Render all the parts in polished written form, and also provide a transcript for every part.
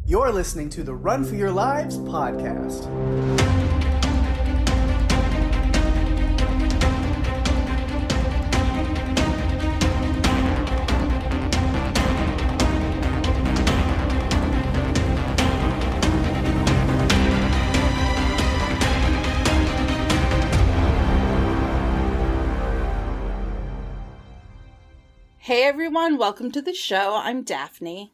You're listening to the Run for Your Lives podcast. Hey everyone, welcome to the show. I'm Daphne.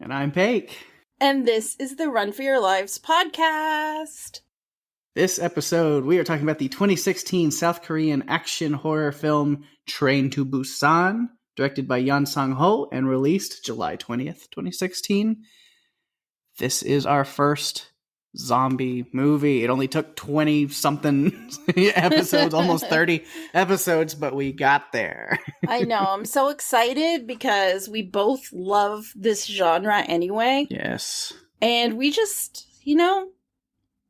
And I'm Pake. And this is the Run for Your Lives podcast. This episode, we are talking about the 2016 South Korean action horror film Train to Busan, directed by Yeon Sang-ho and released July 20th, 2016. This is our first zombie movie. It only took 20-something episodes, almost 30 episodes, but we got there. I know. I'm so excited because we both love this genre anyway. Yes. And we just,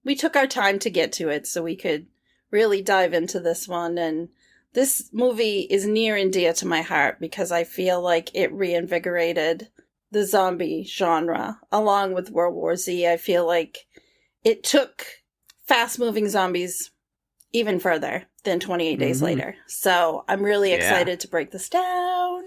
we took our time to get to it so we could really dive into this one. And this movie is near and dear to my heart because I feel like it reinvigorated the zombie genre along with World War Z. I feel like it took fast-moving zombies even further than 28 Days Later. So I'm really excited to break this down.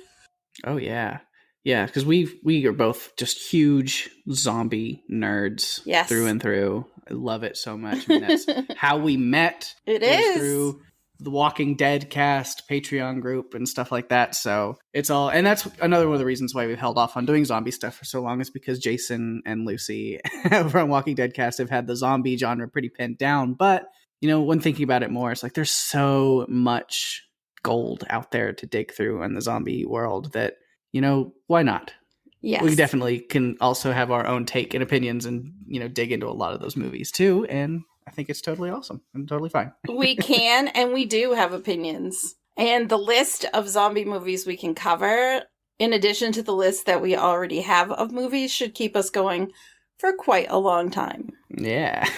Oh, yeah. Yeah, because we are both just huge zombie nerds through and through. I love it so much. I mean, that's how we met. It is. Through the Walking Dead cast, Patreon group, and stuff like that. So it's all, and that's another one of the reasons why we've held off on doing zombie stuff for so long is because Jason and Lucy over on Walking Dead cast have had the zombie genre pretty pinned down. But, when thinking about it more, it's like there's so much gold out there to dig through in the zombie world that, why not? Yes. We definitely can also have our own take and opinions and, dig into a lot of those movies too. And I think it's totally awesome and totally fine. We can, and we do have opinions. And the list of zombie movies we can cover, in addition to the list that we already have of movies, should keep us going for quite a long time. Yeah.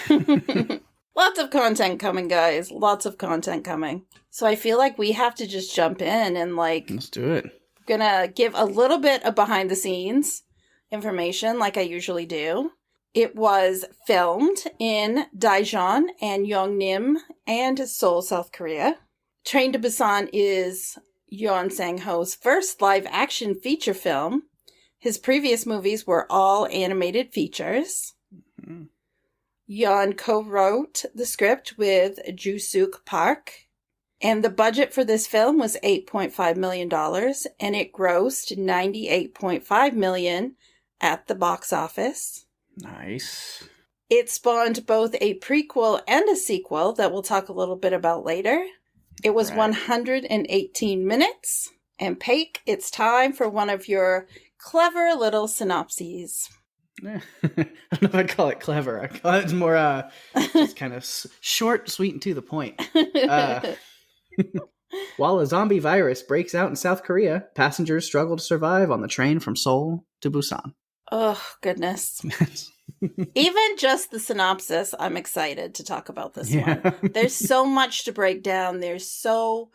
Lots of content coming, guys. Lots of content coming. So I feel like we have to just jump in and let's do it. I'm gonna give a little bit of behind the scenes information like I usually do. It was filmed in Daejeon and Yongnim and Seoul, South Korea. Train to Busan is Yeon Sang-ho's first live-action feature film. His previous movies were all animated features. Mm-hmm. Yeon co-wrote the script with Joo-suk Park. And the budget for this film was $8.5 million, and it grossed $98.5 million at the box office. Nice. It spawned both a prequel and a sequel that we'll talk a little bit about later. It was 118 minutes. And Pake, it's time for one of your clever little synopses. I don't know if I'd call it clever. I'd call it more just kind of short, sweet, and to the point. While a zombie virus breaks out in South Korea, passengers struggle to survive on the train from Seoul to Busan. Oh, goodness. Even just the synopsis, I'm excited to talk about this one. There's so much to break down. There's so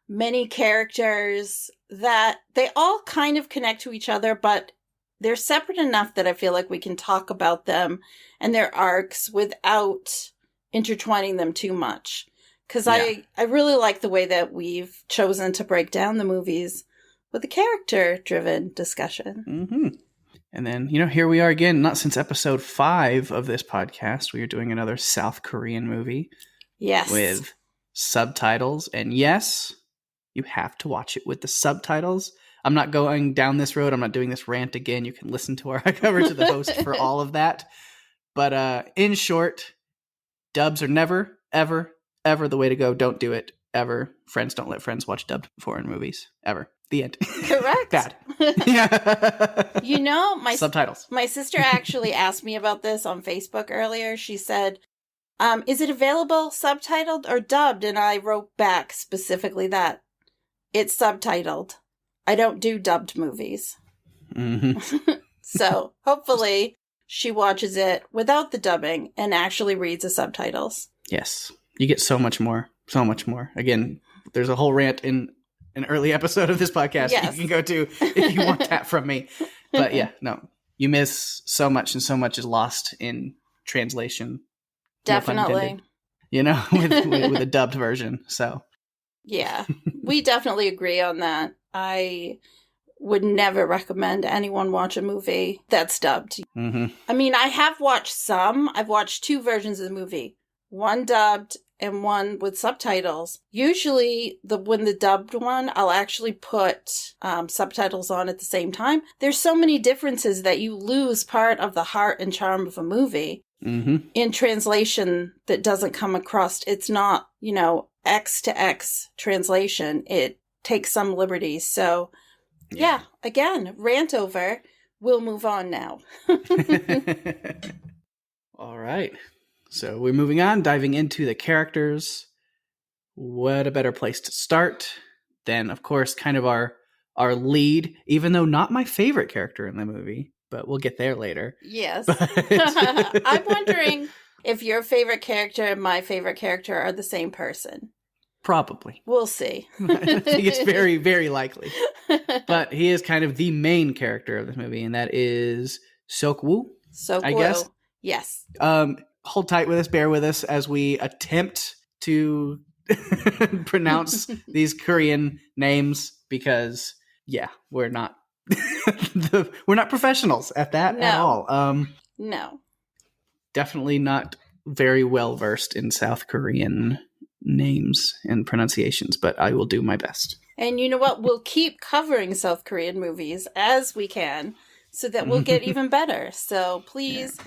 many characters that they all kind of connect to each other, but they're separate enough that I feel like we can talk about them and their arcs without intertwining them too much. Because I really like the way that we've chosen to break down the movies with a character-driven discussion. Mm-hmm. And then, here we are again, not since episode 5 of this podcast. We are doing another South Korean movie. Yes. With subtitles. And yes, you have to watch it with the subtitles. I'm not going down this road. I'm not doing this rant again. You can listen to our coverage of the host for all of that. But in short, dubs are never, ever, ever the way to go. Don't do it. Ever. Friends don't let friends watch dubbed foreign movies. Ever. The end. Correct. Bad. Yeah. My subtitles. My sister actually asked me about this on Facebook earlier. She said, is it available subtitled or dubbed? And I wrote back specifically that it's subtitled. I don't do dubbed movies. Mm-hmm. So hopefully she watches it without the dubbing and actually reads the subtitles. Yes. You get so much more. So much more. Again, there's a whole rant in an early episode of this podcast you can go to if you want that from me. But yeah, no. you miss so much, and so much is lost in translation. Definitely. No with a dubbed version. So yeah, we definitely agree on that. I would never recommend anyone watch a movie that's dubbed. Mm-hmm. I mean, I have watched some. I've watched 2 versions of the movie, one dubbed and one with subtitles. Usually, when the dubbed one, I'll actually put subtitles on at the same time. There's so many differences that you lose part of the heart and charm of a movie. Mm-hmm. In translation that doesn't come across. It's not, X to X translation. It takes some liberties. So, yeah, again, rant over. We'll move on now. All right. So we're moving on, diving into the characters. What a better place to start than, of course, kind of our lead, even though not my favorite character in the movie. But we'll get there later. Yes. I'm wondering if your favorite character and my favorite character are the same person. Probably. We'll see. I think it's very, very likely. But he is kind of the main character of this movie, and that is Seok-woo. I guess. Yes. Hold tight with us, bear with us as we attempt to pronounce these Korean names because, we're not we're not professionals at that at all. No. Definitely not very well versed in South Korean names and pronunciations, but I will do my best. And you know what? We'll keep covering South Korean movies as we can so that we'll get even better. So please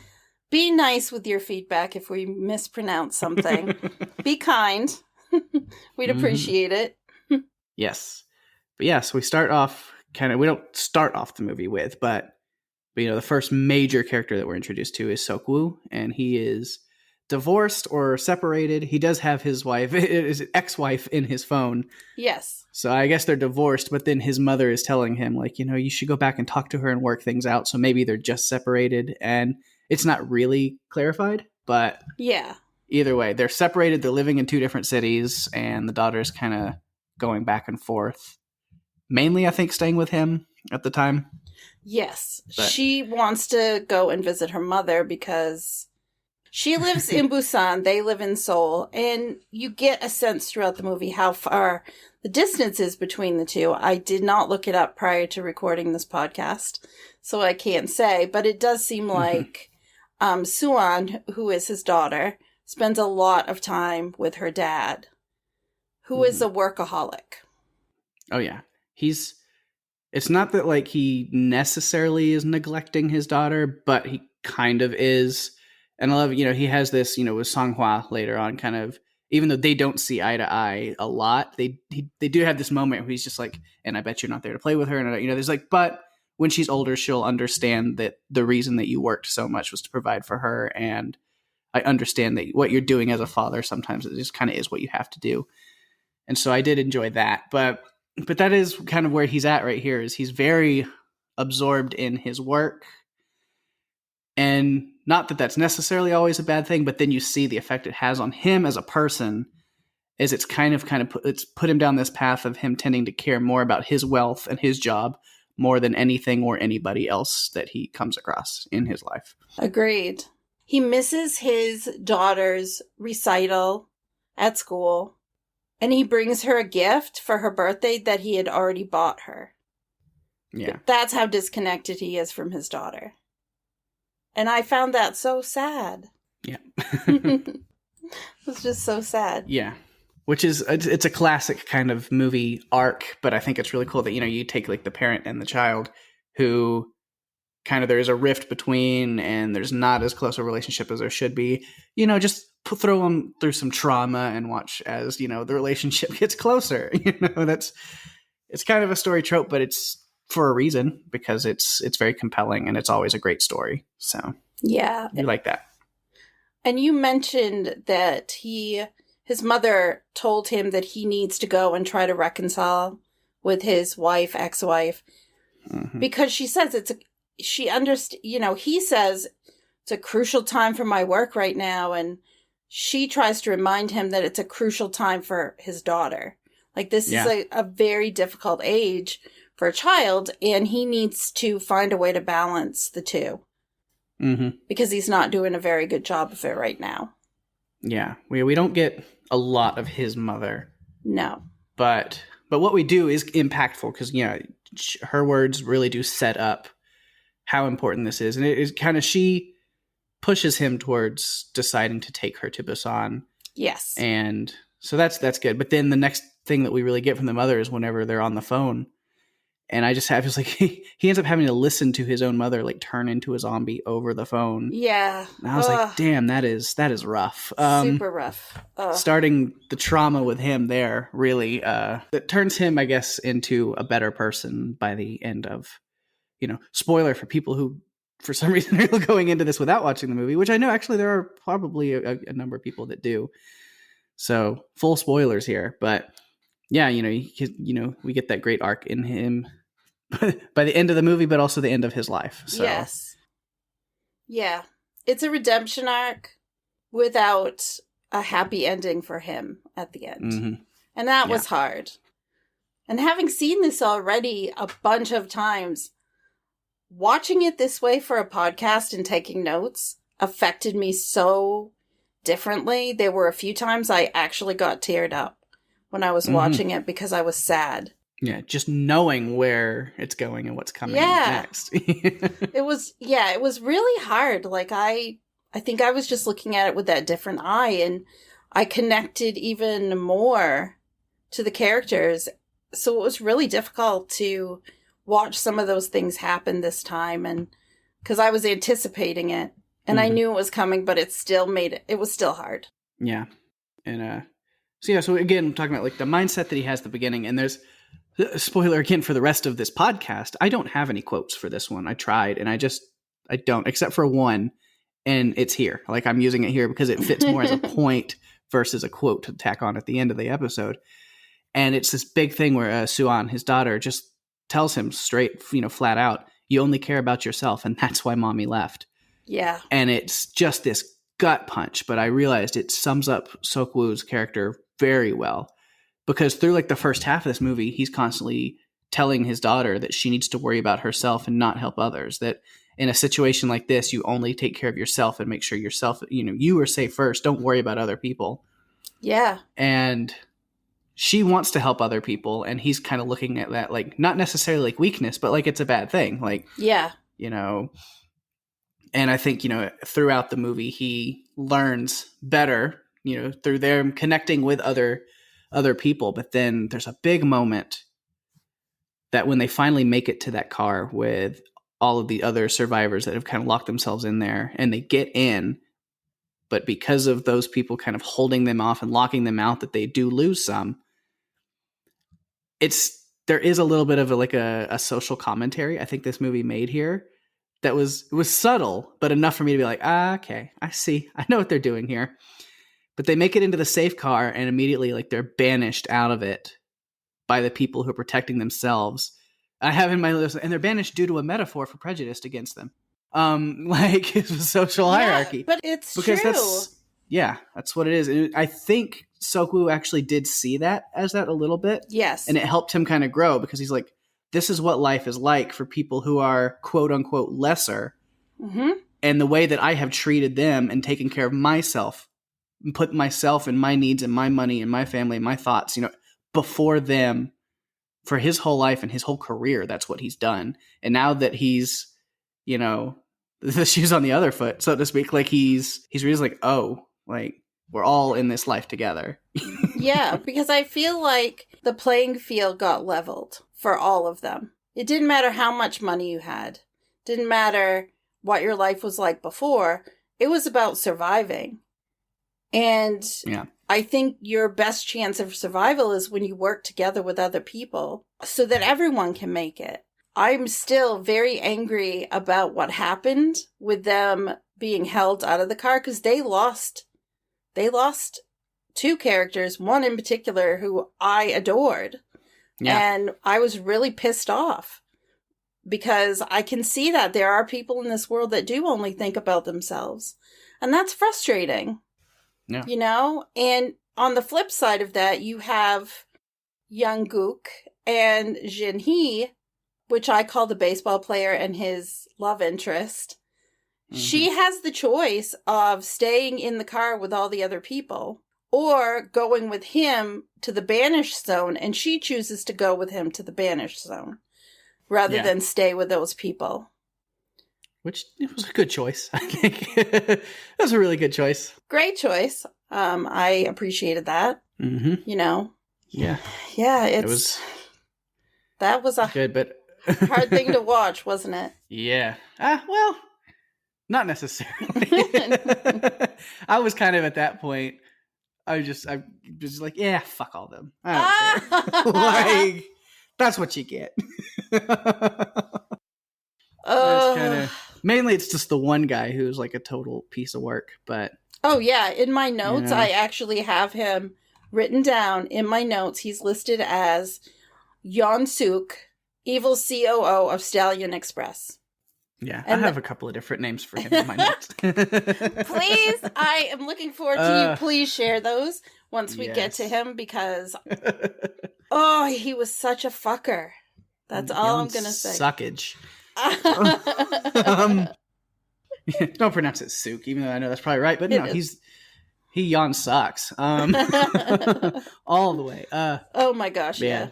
be nice with your feedback if we mispronounce something. Be kind. We'd appreciate it. Yes. But yes, we start off we don't start off the movie with, but the first major character that we're introduced to is Seok-woo, and he is divorced or separated. He does have his ex-wife in his phone. Yes. So I guess they're divorced, but then his mother is telling him, you should go back and talk to her and work things out. So maybe they're just separated, and it's not really clarified, but either way, they're separated. They're living in 2 different cities, and the daughter's kind of going back and forth. Mainly, I think, staying with him at the time. Yes. But she wants to go and visit her mother because she lives in Busan. They live in Seoul. And you get a sense throughout the movie how far the distance is between the 2. I did not look it up prior to recording this podcast, so I can't say. But it does seem like Suan, who is his daughter, spends a lot of time with her dad, who is a workaholic. Oh, yeah. It's not that he necessarily is neglecting his daughter, but he kind of is. And I love, he has this, with Sang-ho later on, kind of, even though they don't see eye to eye a lot, they do have this moment where he's just like, and I bet you're not there to play with her. And, there's but when she's older, she'll understand that the reason that you worked so much was to provide for her. And I understand that what you're doing as a father, sometimes it just kind of is what you have to do. And so I did enjoy that. But that is kind of where he's at right here, is he's very absorbed in his work. And not that that's necessarily always a bad thing, but then you see the effect it has on him as a person, is it's it's put him down this path of him tending to care more about his wealth and his job more than anything or anybody else that he comes across in his life. Agreed. He misses his daughter's recital at school. And he brings her a gift for her birthday that he had already bought her. Yeah. That's how disconnected he is from his daughter. And I found that so sad. Yeah. It's just so sad. Yeah. Which is, it's a classic kind of movie arc, but I think it's really cool that, you take the parent and the child who kind of there's a rift between and there's not as close a relationship as there should be, just throw them through some trauma and watch as, the relationship gets closer. It's kind of a story trope, but it's for a reason because it's very compelling and it's always a great story. So yeah, you like that. And you mentioned that his mother told him that he needs to go and try to reconcile with his ex-wife, because she says he says it's a crucial time for my work right now. And she tries to remind him that it's a crucial time for his daughter. This is a very difficult age for a child, and he needs to find a way to balance the two. Mm-hmm. Because he's not doing a very good job of it right now. Yeah, we don't get a lot of his mother. No. But what we do is impactful because, her words really do set up how important this is. And it is kind of, she pushes him towards deciding to take her to Busan. Yes. And so that's good. But then the next thing that we really get from the mother is whenever they're on the phone. And I just have, it's like, he ends up having to listen to his own mother, like, turn into a zombie over the phone. Yeah. And I was like, damn, that is rough. Super rough. Starting the trauma with him there, really, that turns him, I guess, into a better person by the end of, spoiler for people who, for some reason, are going into this without watching the movie, which I know, actually, there are probably a number of people that do. So, full spoilers here. But, yeah, we get that great arc in him by the end of the movie, but also the end of his life. So. Yes. Yeah. It's a redemption arc without a happy ending for him at the end. Mm-hmm. And that was hard. And having seen this already a bunch of times, watching it this way for a podcast and taking notes affected me so differently. There were a few times I actually got teared up when I was watching it because I was sad. Yeah, just knowing where it's going and what's coming next. It was really hard. Like, I think I was just looking at it with that different eye, and I connected even more to the characters. So it was really difficult to watch some of those things happen this time, and because I was anticipating it, and I knew it was coming, but it was still hard. Yeah. And so again, I'm talking about, like, the mindset that he has at the beginning, and there's spoiler again for the rest of this podcast. I don't have any quotes for this one. I tried, and I don't, except for one, and it's here. Like, I'm using it here because it fits more as a point versus a quote to tack on at the end of the episode. And it's this big thing where Suan, his daughter, just tells him straight, flat out, you only care about yourself, and that's why mommy left. Yeah. And it's just this gut punch, but I realized it sums up Sok-woo's character very well. Because through, like, the first half of this movie, he's constantly telling his daughter that she needs to worry about herself and not help others. That in a situation like this, you only take care of yourself and make sure yourself, you are safe first. Don't worry about other people. Yeah. And she wants to help other people. And he's kind of looking at that, like, not necessarily like weakness, but like it's a bad thing. Like, yeah. And I think, throughout the movie, he learns better, through them connecting with other people. But then there's a big moment that when they finally make it to that car with all of the other survivors that have kind of locked themselves in there, and they get in, but because of those people kind of holding them off and locking them out, that they do lose some. There is a little bit of a social commentary I think this movie made here that was subtle, but enough for me to be like, okay, I see. I know what they're doing here. But they make it into the safe car, and immediately, like, they're banished out of it by the people who are protecting themselves. I have in my list, and they're banished due to a metaphor for prejudice against them. Like, it's a social hierarchy. But it's because true. That's what it is. And I think Sok-woo actually did see that as that a little bit. Yes. And it helped him kind of grow, because he's like, this is what life is like for people who are quote unquote lesser. Mm-hmm. And the way that I have treated them and taken care of myself, and put myself and my needs and my money and my family and my thoughts, before them for his whole life and his whole career. That's what he's done. And now that he's, the shoe's on the other foot, so to speak, like he's really like, oh, like, we're all in this life together. Yeah, because I feel like the playing field got leveled for all of them. It didn't matter how much money you had. Didn't matter what your life was like before. It was about surviving. And I think your best chance of survival is when you work together with other people so that everyone can make it. I'm still very angry about what happened with them being held out of the car, because they lost two characters, one in particular who I adored. Yeah. And I was really pissed off because I can see that there are people in this world that do only think about themselves. And that's frustrating. Yeah. And on the flip side of that, you have Young Gook and Jin Hee, which I call the baseball player and his love interest, she has the choice of staying in the car with all the other people or going with him to the banished zone, and she chooses to go with him to the banished zone rather than stay with those people. Which, it was a good choice, I think. It was a really good choice. Great choice. I appreciated that. Mm-hmm. You know? Yeah. Yeah, that was a good, but hard thing to watch, wasn't it? Yeah. Well, not necessarily. I was kind of at that point. I was just like, yeah, fuck all them. I don't care. Like, that's what you get. That's kind of mainly. It's just the one guy who's like a total piece of work. But yeah, in my notes, I actually have him written down. In my notes, he's listed as Yeon Suk, evil COO of Stallion Express. Yeah, and I have a couple of different names for him in my notes. Please, I am looking forward to you. Please share those once we get to him, because he was such a fucker. That's all I'm gonna say. Suckage. Don't pronounce it Suk, even though I know that's probably right. But no, he yawn sucks. All the way. Oh my gosh, yeah.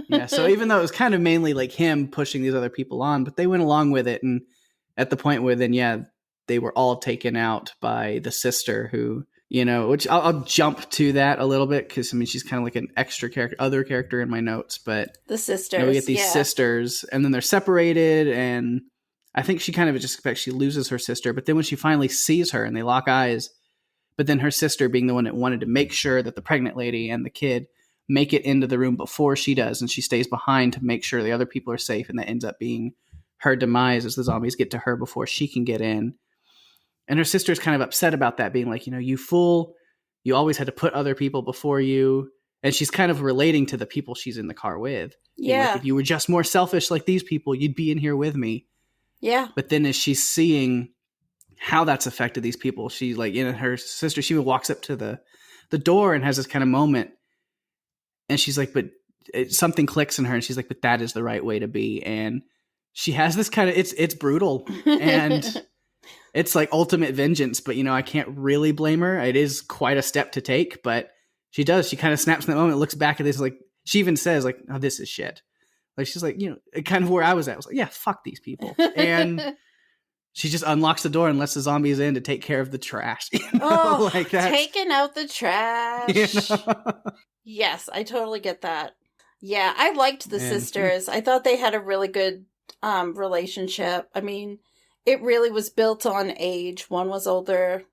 Yeah, so even though it was kind of mainly like him pushing these other people on, but they went along with it, and at the point where then they were all taken out by the sister who, which I'll jump to that a little bit, because I mean she's kind of like an extra other character in my notes, but the sisters, we get these sisters, and then they're separated, and I think she kind of just expects she loses her sister, but then when she finally sees her and they lock eyes, but then her sister being the one that wanted to make sure that the pregnant lady and the kid make it into the room before she does, and she stays behind to make sure the other people are safe, and that ends up being her demise as the zombies get to her before she can get in. And her sister's kind of upset about that, being like, you fool, you always had to put other people before you. And she's kind of relating to the people she's in the car with. Yeah. Like, if you were just more selfish like these people, you'd be in here with me. Yeah. But then as she's seeing how that's affected these people, she's like, her sister, she walks up to the door and has this kind of moment. And she's like, but something clicks in her, and she's like, but that is the right way to be. And she has this kind of, it's brutal, and it's like ultimate vengeance, but I can't really blame her. It is quite a step to take, but she kind of snaps in that moment, looks back at this, like, she even says like, oh, this is shit. Like, she's like, kind of where I was at. I was like, yeah, fuck these people. And she just unlocks the door and lets the zombies in to take care of the trash. Like that. Taking out the trash. Yes, I totally get that. Yeah, I liked the sisters. I thought they had a really good relationship. I mean, it really was built on age. One was older.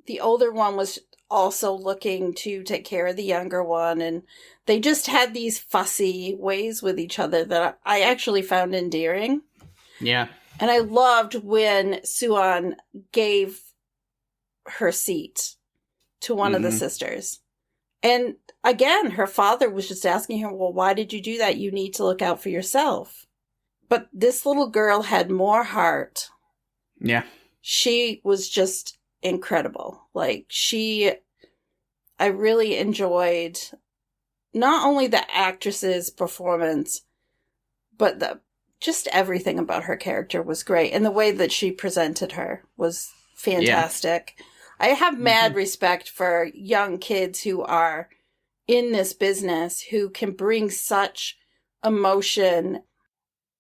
The older one was also looking to take care of the younger one. And they just had these fussy ways with each other that I actually found endearing. Yeah. And I loved when Suan gave her seat to one of the sisters. And again, her father was just asking her, well, why did you do that? You need to look out for yourself. But this little girl had more heart. Yeah. She was just incredible. Like, I really enjoyed not only the actress's performance, but just everything about her character was great. And the way that she presented her was fantastic. Yeah. I have mad respect for young kids who are in this business who can bring such emotion.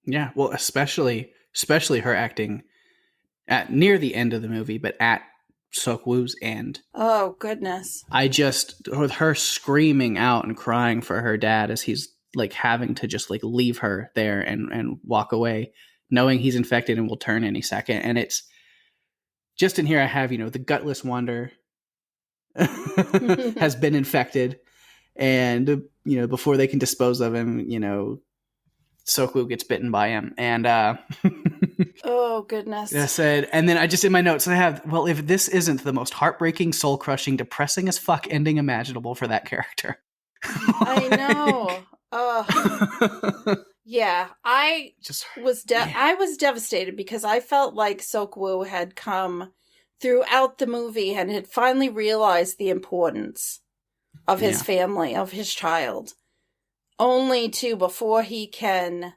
Yeah, well, especially her acting at near the end of the movie, but at Sok-woo's end. Oh, goodness. With her screaming out and crying for her dad as he's like having to just like leave her there and walk away, knowing he's infected and will turn any second. And it's just in here I have, the gutless wonder has been infected, and, before they can dispose of him, Sok-woo gets bitten by him. And, oh, goodness. I said, and then I just, in my notes, I have, well, if this isn't the most heartbreaking, soul-crushing, depressing as fuck ending imaginable for that character. I know. Yeah, I was devastated because I felt like Sok-woo had come throughout the movie and had finally realized the importance of his family, of his child, only to, before he can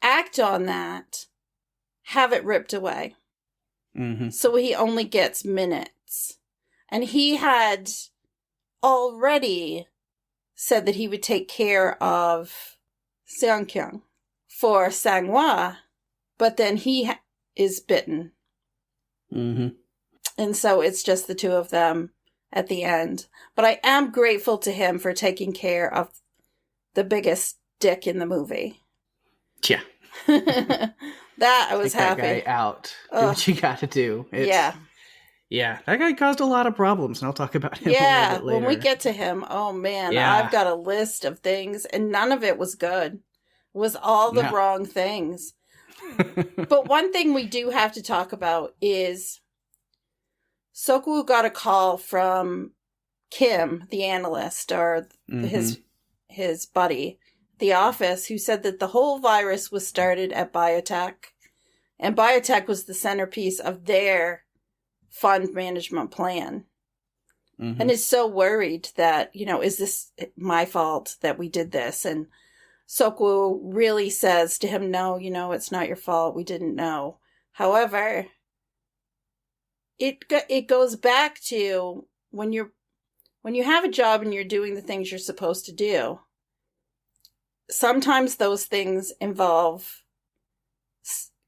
act on that, have it ripped away. Mm-hmm. So he only gets minutes. And he had already said that he would take care of Seong-kyung for Sang-hwa, but then he is bitten. Mm-hmm. And so it's just the two of them at the end. But I am grateful to him for taking care of the biggest dick in the movie. Yeah. That I was Take happy. that guy out. Do what you got to do. Yeah. Yeah, that guy caused a lot of problems, and I'll talk about him a Yeah, little bit later. when we get to him, oh man, Yeah. I've got a list of things, and none of it was good. It was all the No. wrong things. But one thing we do have to talk about is Sokwu got a call from Kim, the analyst, or his buddy, the office, who said that the whole virus was started at biotech, and biotech was the centerpiece of their fund management plan. Mm-hmm. And is so worried that, is this my fault that we did this? And Sokwu really says to him, no, it's not your fault. We didn't know. However, it goes back to when you have a job and you're doing the things you're supposed to do, sometimes those things involve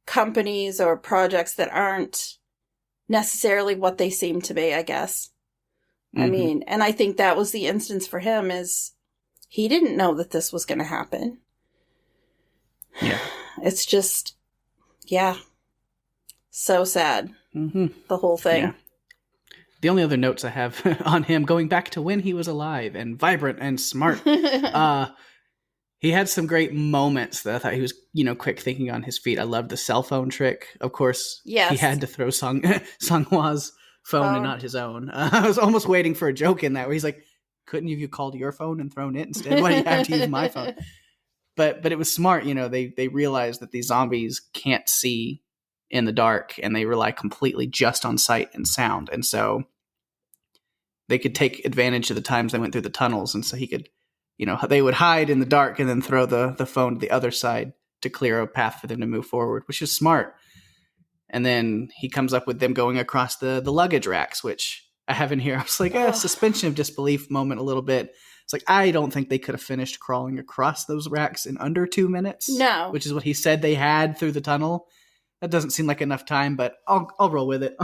companies or projects that aren't necessarily what they seem to be, I guess. Mm-hmm. I mean, and I think that was the instance for him, is he didn't know that this was going to happen. Yeah. It's just, so sad. Mm-hmm. The whole thing. Yeah. The only other notes I have on him, going back to when he was alive and vibrant and smart, he had some great moments that I thought he was, quick thinking on his feet. I loved the cell phone trick. Of course, yes. He had to throw Sang-hwa's phone and not his own. I was almost waiting for a joke in that where he's like, couldn't you called your phone and thrown it instead? Why do you have to use my phone? But it was smart. They realized that these zombies can't see in the dark, and they rely completely just on sight and sound. And so they could take advantage of the times they went through the tunnels. And so he could, they would hide in the dark and then throw the phone to the other side to clear a path for them to move forward, which is smart. And then he comes up with them going across the luggage racks, which I have in here. I was like, suspension of disbelief moment a little bit. It's like, I don't think they could have finished crawling across those racks in under 2 minutes. No. Which is what he said they had through the tunnel. That doesn't seem like enough time, but I'll roll with it.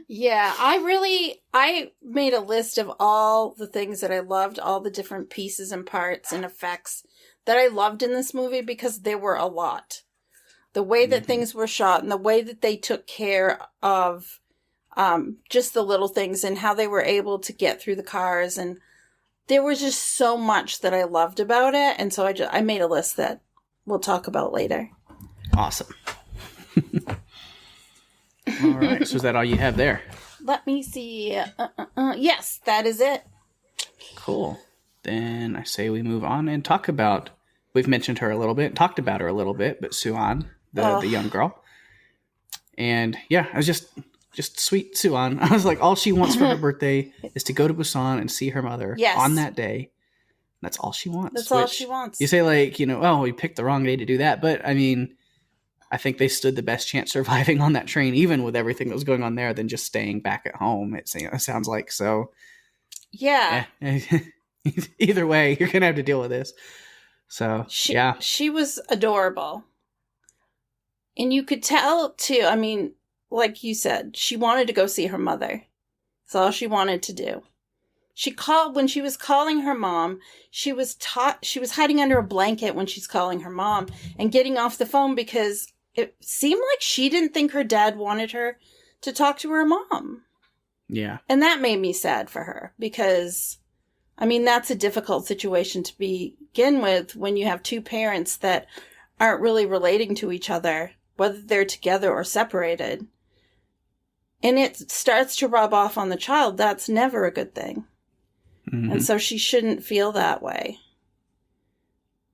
Yeah, I made a list of all the things that I loved, all the different pieces and parts and effects that I loved in this movie, because there were a lot. The way that things were shot and the way that they took care of just the little things and how they were able to get through the cars. And there was just so much that I loved about it. And so I made a list that we'll talk about later. Awesome. All right. So is that all you have there? Let me see. Yes, that is it. Cool. Then I say we move on and talk about, we've mentioned her a little bit, talked about her a little bit, but Suan, the young girl. And I was just sweet Suan. I was like, all she wants for her birthday is to go to Busan and see her mother on that day. That's all she wants. That's all she wants. You say we picked the wrong day to do that. But I mean, I think they stood the best chance surviving on that train, even with everything that was going on there, than just staying back at home. It sounds like so. Yeah. Either way, you're gonna have to deal with this. So she was adorable, and you could tell too. I mean, like you said, she wanted to go see her mother. That's all she wanted to do. When she was calling her mom, she was hiding under a blanket when she's calling her mom and getting off the phone because it seemed like she didn't think her dad wanted her to talk to her mom. Yeah. And that made me sad for her because, I mean, that's a difficult situation to begin with when you have two parents that aren't really relating to each other, whether they're together or separated. And it starts to rub off on the child. That's never a good thing. Mm-hmm. And so she shouldn't feel that way.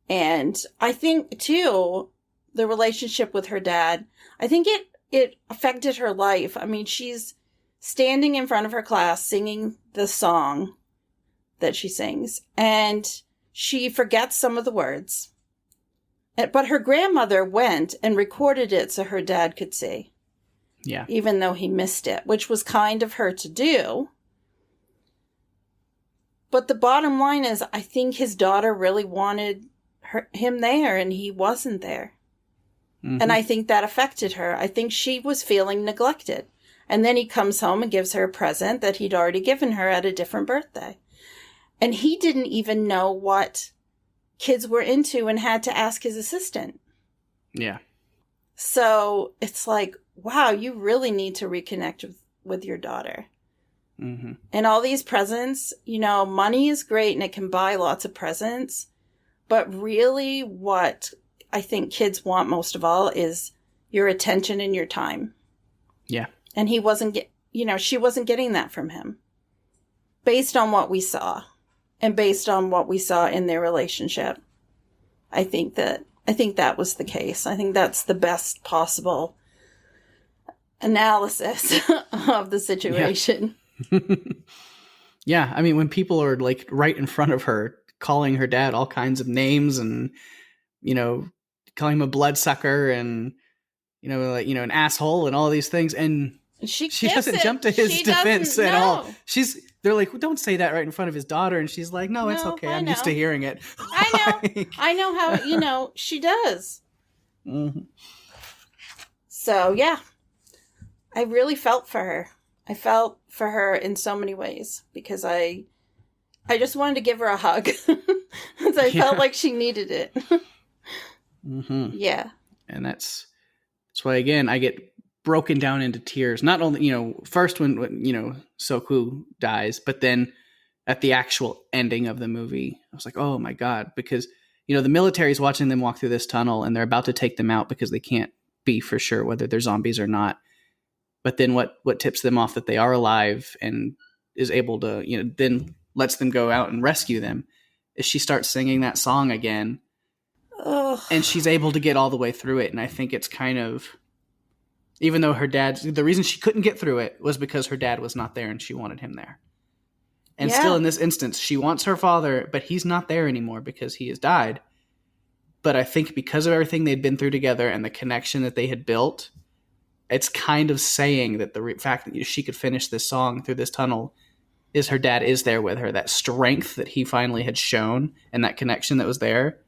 And I think, too, the relationship with her dad, I think it affected her life. I mean, she's standing in front of her class singing the song that she sings, and she forgets some of the words. But her grandmother went and recorded it so her dad could see. Yeah. Even though he missed it, which was kind of her to do. But the bottom line is, I think his daughter really wanted him there, and he wasn't there. Mm-hmm. And I think that affected her. I think she was feeling neglected. And then he comes home and gives her a present that he'd already given her at a different birthday. And he didn't even know what kids were into and had to ask his assistant. Yeah. So it's like, wow, you really need to reconnect with your daughter. Mm-hmm. And all these presents, you know, money is great and it can buy lots of presents. But really what I think kids want most of all is your attention and your time. Yeah. And he wasn't, she wasn't getting that from him. Based on what we saw. And based on what we saw in their relationship. I think that was the case. I think that's the best possible analysis of the situation. Yeah. Yeah, I mean, when people are like right in front of her, calling her dad all kinds of names and, you know, calling him a bloodsucker and, an asshole and all these things. And she doesn't jump to his defense at all. They're like, well, don't say that right in front of his daughter. And she's like, no, it's okay. I'm used to hearing it. I know how, she does. Mm-hmm. So, yeah, I really felt for her. I felt for her in so many ways because I just wanted to give her a hug because I felt like she needed it. Mm-hmm. Yeah. And that's why, again, I get broken down into tears. Not only, first when Sok-woo dies, but then at the actual ending of the movie, I was like, oh my God, because, the military's watching them walk through this tunnel and they're about to take them out because they can't be for sure whether they're zombies or not. But then what tips them off that they are alive and is able to, then lets them go out and rescue them is she starts singing that song again. Ugh. And she's able to get all the way through it. And I think it's kind of, even though the reason she couldn't get through it was because her dad was not there and she wanted him there. And still in this instance, she wants her father, but he's not there anymore because he has died. But I think because of everything they'd been through together and the connection that they had built, it's kind of saying that the fact that she could finish this song through this tunnel is her dad is there with her. That strength that he finally had shown and that connection that was there,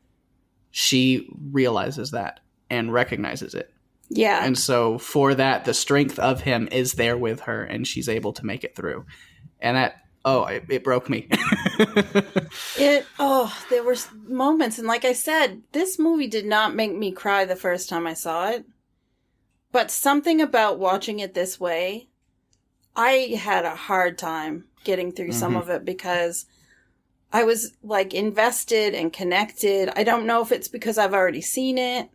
she realizes that and recognizes it. Yeah. And so for that, the strength of him is there with her and she's able to make it through. And it broke me. There were moments. And like I said, this movie did not make me cry the first time I saw it. But something about watching it this way, I had a hard time getting through some of it because I was like invested and connected. I don't know if it's because I've already seen it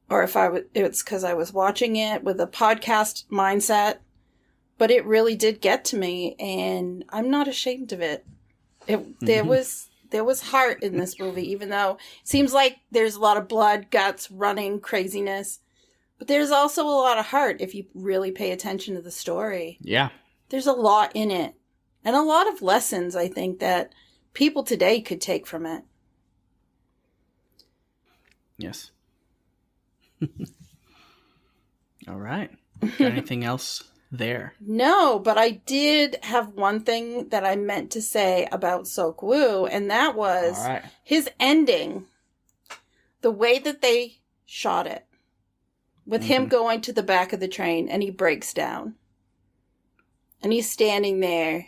or if it's because I was watching it with a podcast mindset, but it really did get to me and I'm not ashamed of it. There was heart in this movie, even though it seems like there's a lot of blood, guts, running, craziness. But there's also a lot of heart if you really pay attention to the story. Yeah. There's a lot in it. And a lot of lessons, I think, that people today could take from it. Yes. All right. Got anything else there? No, but I did have one thing that I meant to say about Sok-woo, and that was his ending. The way that they shot it. With him going to the back of the train and he breaks down. And he's standing there.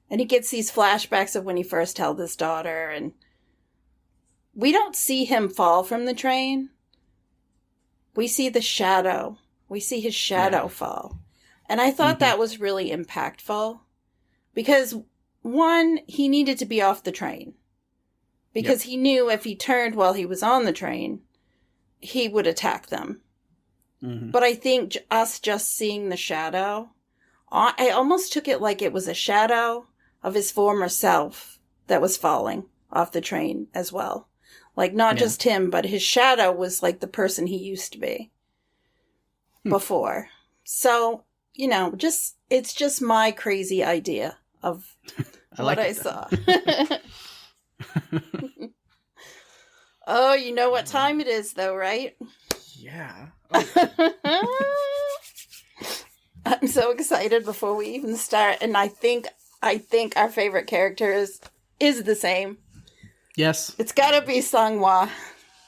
And he gets these flashbacks of when he first held his daughter. And we don't see him fall from the train. We see the shadow. We see his shadow fall. And I thought that was really impactful. Because, one, he needed to be off the train. Because he knew if he turned while he was on the train, he would attack them. But I think us just seeing the shadow, I almost took it like it was a shadow of his former self that was falling off the train as well. Like not just him, but his shadow was like the person he used to be before. So, it's just my crazy idea of what I saw. Oh, you know what time it is, though, right? Yeah. I'm so excited before we even start, and I think our favorite character is the same. Yes. It's gotta be Sang-hwa.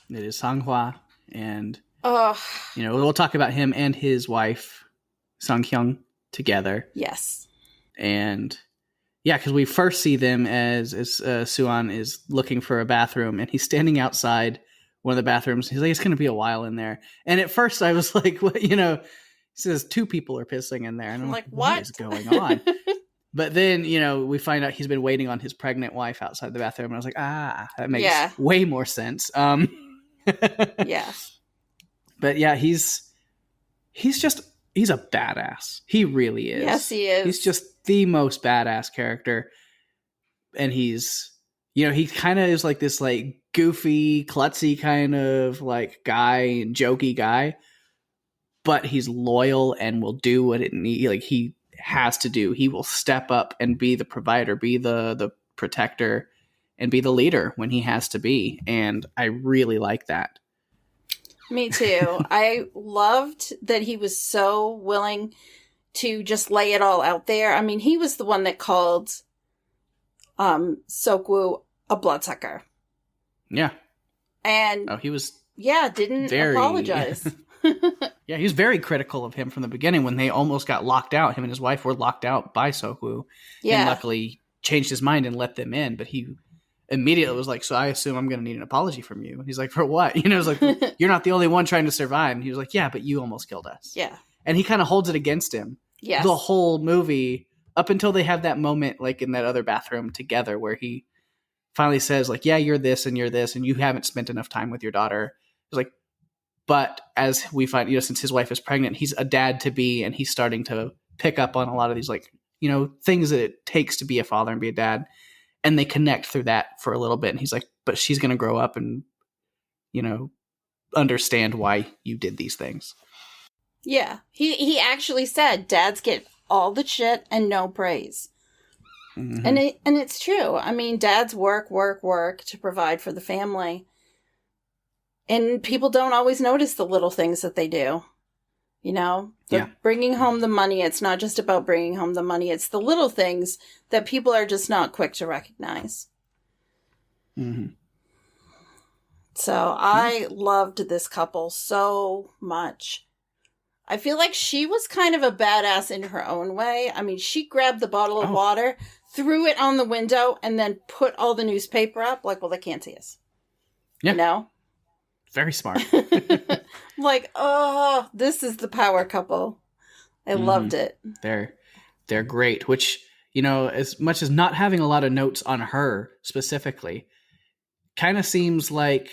It is Sang-hwa, and Oh, we'll talk about him and his wife, Sang-hyung, together. yes. And yeah, because we first see them as Suan is looking for a bathroom, and he's standing outside one of the bathrooms. He's like, it's going to be a while in there. And at first I was like, what, he says 2 people are pissing in there. And I'm like, what is going on? But then, we find out he's been waiting on his pregnant wife outside the bathroom. And I was like, that makes way more sense. Yeah. But yeah, he's a badass. He really is. Yes, he is. He's just the most badass character. And he's, he kind of is like this like goofy, klutzy kind of like guy and jokey guy. But he's loyal and will do what he has to do. He will step up and be the provider, be the protector, and be the leader when he has to be. And I really like that. Me too. I loved that he was so willing to just lay it all out there. I mean, he was the one that called Seok-woo a bloodsucker. Yeah. And he was didn't apologize. Yeah, he was very critical of him from the beginning when they almost got locked out. Him and his wife were locked out by Seok-woo. Yeah. And luckily changed his mind and let them in. But he immediately was like, so I assume I'm going to need an apology from you. And he's like, for what? It's like, you're not the only one trying to survive. And he was like, yeah, but you almost killed us. Yeah. And he kind of holds it against him. Yes. The whole movie, up until they have that moment like in that other bathroom together where he finally says like, yeah, you're this and you haven't spent enough time with your daughter. He's like, but as we find, since his wife is pregnant, he's a dad to be, and he's starting to pick up on a lot of these like, things that it takes to be a father and be a dad. And they connect through that for a little bit. And he's like, but she's going to grow up and, understand why you did these things. Yeah. He actually said dads get all the shit and no praise. Mm-hmm. And it's true. I mean, dads work to provide for the family. And people don't always notice the little things that they do. Bringing home the money. It's not just about bringing home the money. It's the little things that people are just not quick to recognize. Mm-hmm. So I loved this couple so much. I feel like she was kind of a badass in her own way. I mean, she grabbed the bottle of water, threw it on the window, and then put all the newspaper up. Like, well, they can't see us. Yeah. Very smart. Like, oh, this is the power couple. I loved it. They're great, which, as much as not having a lot of notes on her specifically, kind of seems like,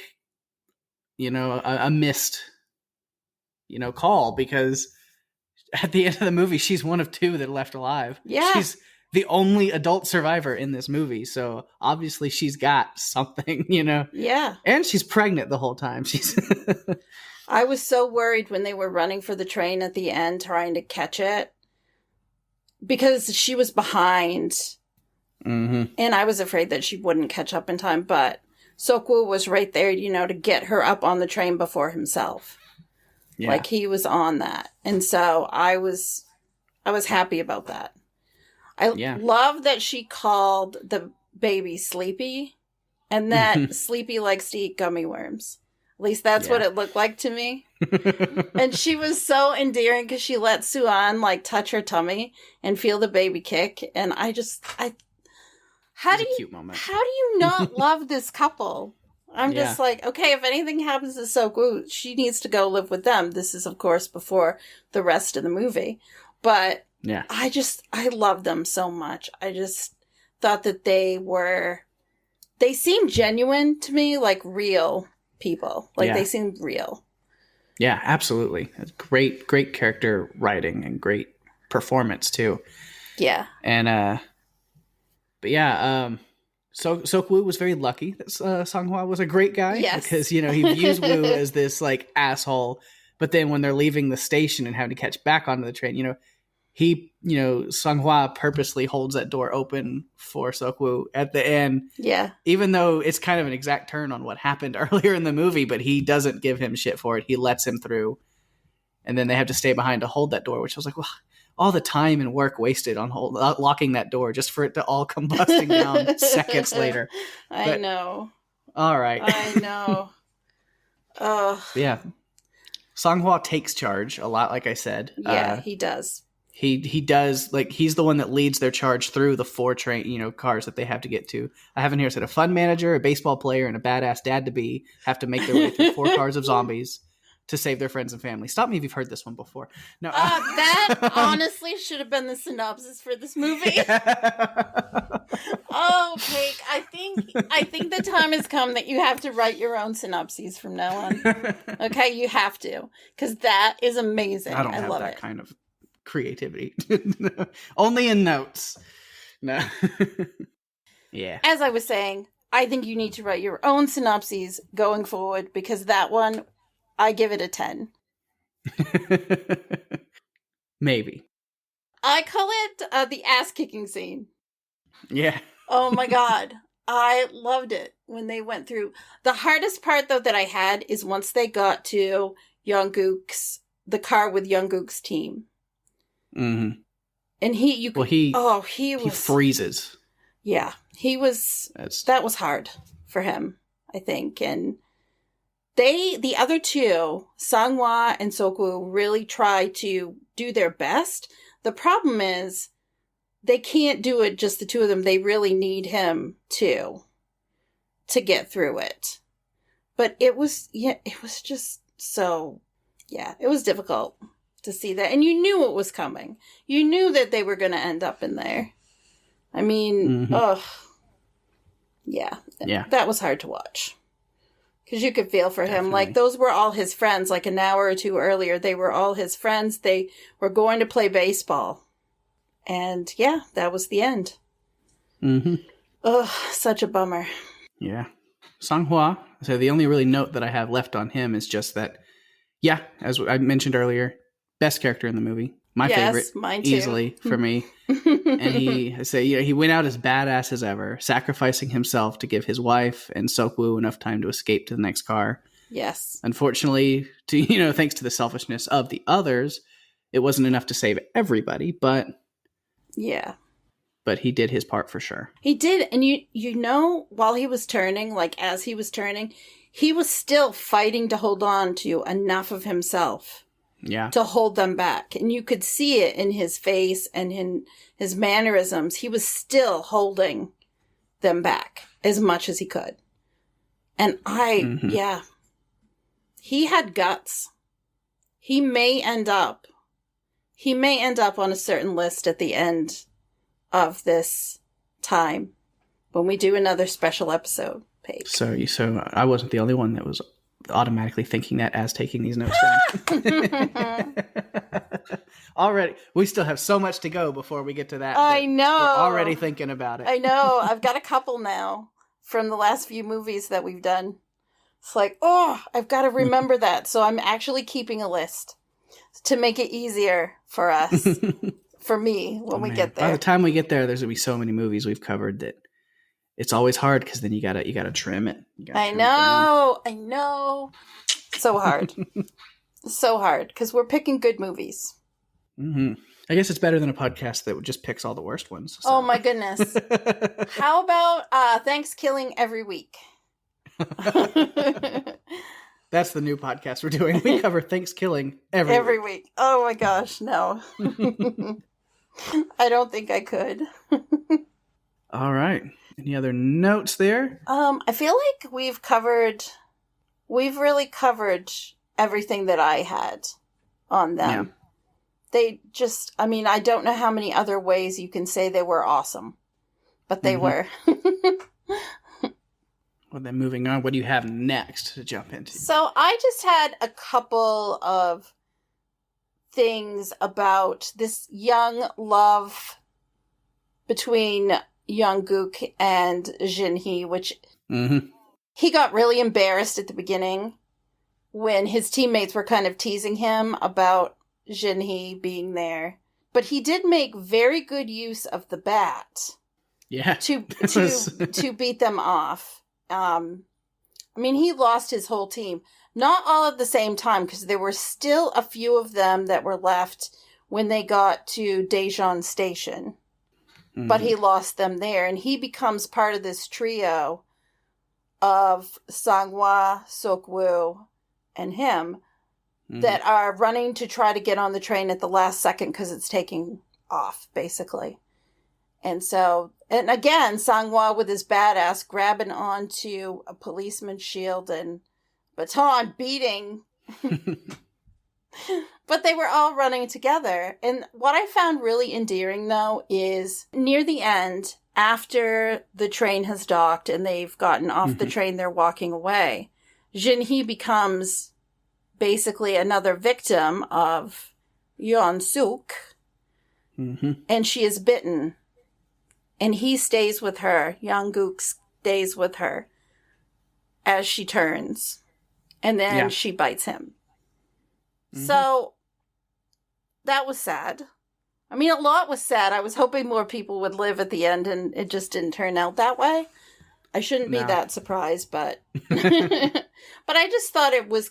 a missed, call, because at the end of the movie, she's one of 2 that are left alive. Yeah. She's the only adult survivor in this movie. So obviously she's got something, Yeah. And she's pregnant the whole time. I was so worried when they were running for the train at the end, trying to catch it, because she was behind. Mm-hmm. And I was afraid that she wouldn't catch up in time, but Seok-woo was right there, to get her up on the train before himself. Yeah. Like, he was on that. And so I was happy about that. I love that she called the baby Sleepy, and that Sleepy likes to eat gummy worms. At least that's what it looked like to me. And she was so endearing because she let Suan like touch her tummy and feel the baby kick. And how do you not love this couple? I'm just like, okay, if anything happens to Seok-woo, she needs to go live with them. This is, of course, before the rest of the movie. But yeah, I love them so much. I just thought that they seemed genuine to me, like real people. Like they seemed real. Yeah, absolutely. Great character writing and great performance too. Yeah. And but yeah, so Seok-woo was very lucky that Sang-hwa was a great guy. Yes. Because, he views Woo as this like asshole, but then when they're leaving the station and having to catch back onto the train, Sang-hwa purposely holds that door open for Seok-woo at the end. Yeah. Even though it's kind of an exact turn on what happened earlier in the movie, but he doesn't give him shit for it. He lets him through. And then they have to stay behind to hold that door, which I was like, well, all the time and work wasted on locking that door just for it to all come busting down seconds later. I know. All right. I know. Yeah. Sang-hwa takes charge a lot, like I said. Yeah, he does. He does, like, he's the one that leads their charge through the 4 cars that they have to get to. I have in here said a fun manager, a baseball player, and a badass dad-to-be have to make their way through 4 cars of zombies to save their friends and family. Stop me if you've heard this one before. No, that honestly should have been the synopsis for this movie. Oh, Pake, I think the time has come that you have to write your own synopses from now on. Okay, you have to, because that is amazing. I don't have love that it. kind of creativity. Only in notes. No. Yeah. As I was saying, I think you need to write your own synopses going forward, because that one, I give it a 10. Maybe. I call it the ass-kicking scene. Yeah. Oh my god. I loved it when they went through. The hardest part, though, that I had is once they got to the car with Jungkook's team. Mm-hmm. And he freezes. Yeah. That was hard for him, I think. And the other two, Sang-hwa and Seok-woo, really try to do their best. The problem is they can't do it just the two of them. They really need him to get through it. But it was just so, it was difficult to see that. And you knew it was coming. You knew that they were going to end up in there. I mean, yeah. That was hard to watch. Because you could feel for him. Like, those were all his friends. Like, an hour or two earlier, they were all his friends. They were going to play baseball. And, that was the end. Mm-hmm. Ugh, such a bummer. Yeah. Sang-hwa, so the only really note that I have left on him is just that, as I mentioned earlier, best character in the movie. My favorite. Mine too. Easily, for me. And he went out as badass as ever, sacrificing himself to give his wife and Seok-woo enough time to escape to the next car. Yes. Unfortunately, thanks to the selfishness of the others, it wasn't enough to save everybody, but... Yeah. But he did his part for sure. He did, and while he was turning, like as he was turning, he was still fighting to hold on to enough of himself. Yeah. To hold them back. And you could see it in his face and in his mannerisms. He was still holding them back as much as he could. And he had guts. He may end up on a certain list at the end of this time when we do another special episode, Paige. So I wasn't the only one that was automatically thinking that as taking these notes down. Already, we still have so much to go before we get to that. I know. We're already thinking about it. I know. I've got a couple now from the last few movies that we've done. It's like, I've got to remember that. So I'm actually keeping a list to make it easier for us, for me, when we get there. By the time we get there, there's going to be so many movies we've covered that it's always hard because then you gotta trim it. I know. So hard. So hard because we're picking good movies. Mm-hmm. I guess it's better than a podcast that just picks all the worst ones. So. Oh my goodness. How about thanks killing every week? That's the new podcast we're doing. We cover Thanksgiving every week. Oh my gosh, no. I don't think I could. All right. Any other notes there? I feel like we've really covered everything that I had on them. Yeah. They just, I don't know how many other ways you can say they were awesome, but they were. Well, then moving on, what do you have next to jump into? So I just had a couple of things about this young love between Jungkook and Jinhee, which he got really embarrassed at the beginning when his teammates were kind of teasing him about Jinhee being there But he did make very good use of the bat. Yeah. To beat them off. I mean, he lost his whole team. Not all at the same time, because there were still a few of them that were left when they got to Daejeon Station. Mm-hmm. But he lost them there, and he becomes part of this trio of Sang-hwa, Sok-woo, and him that are running to try to get on the train at the last second because it's taking off, basically. And so, and again, Sang-hwa with his badass grabbing onto a policeman's shield and baton beating. But they were all running together. And what I found really endearing, though, is near the end, after the train has docked and they've gotten off the train, they're walking away. Jin-hee becomes basically another victim of Yeon Suk. And she is bitten. And he stays with her. Young-guk stays with her as she turns. And then she bites him. So that was sad. I mean, a lot was sad. I was hoping more people would live at the end, and it just didn't turn out that way. I shouldn't be that surprised, but but I just thought it was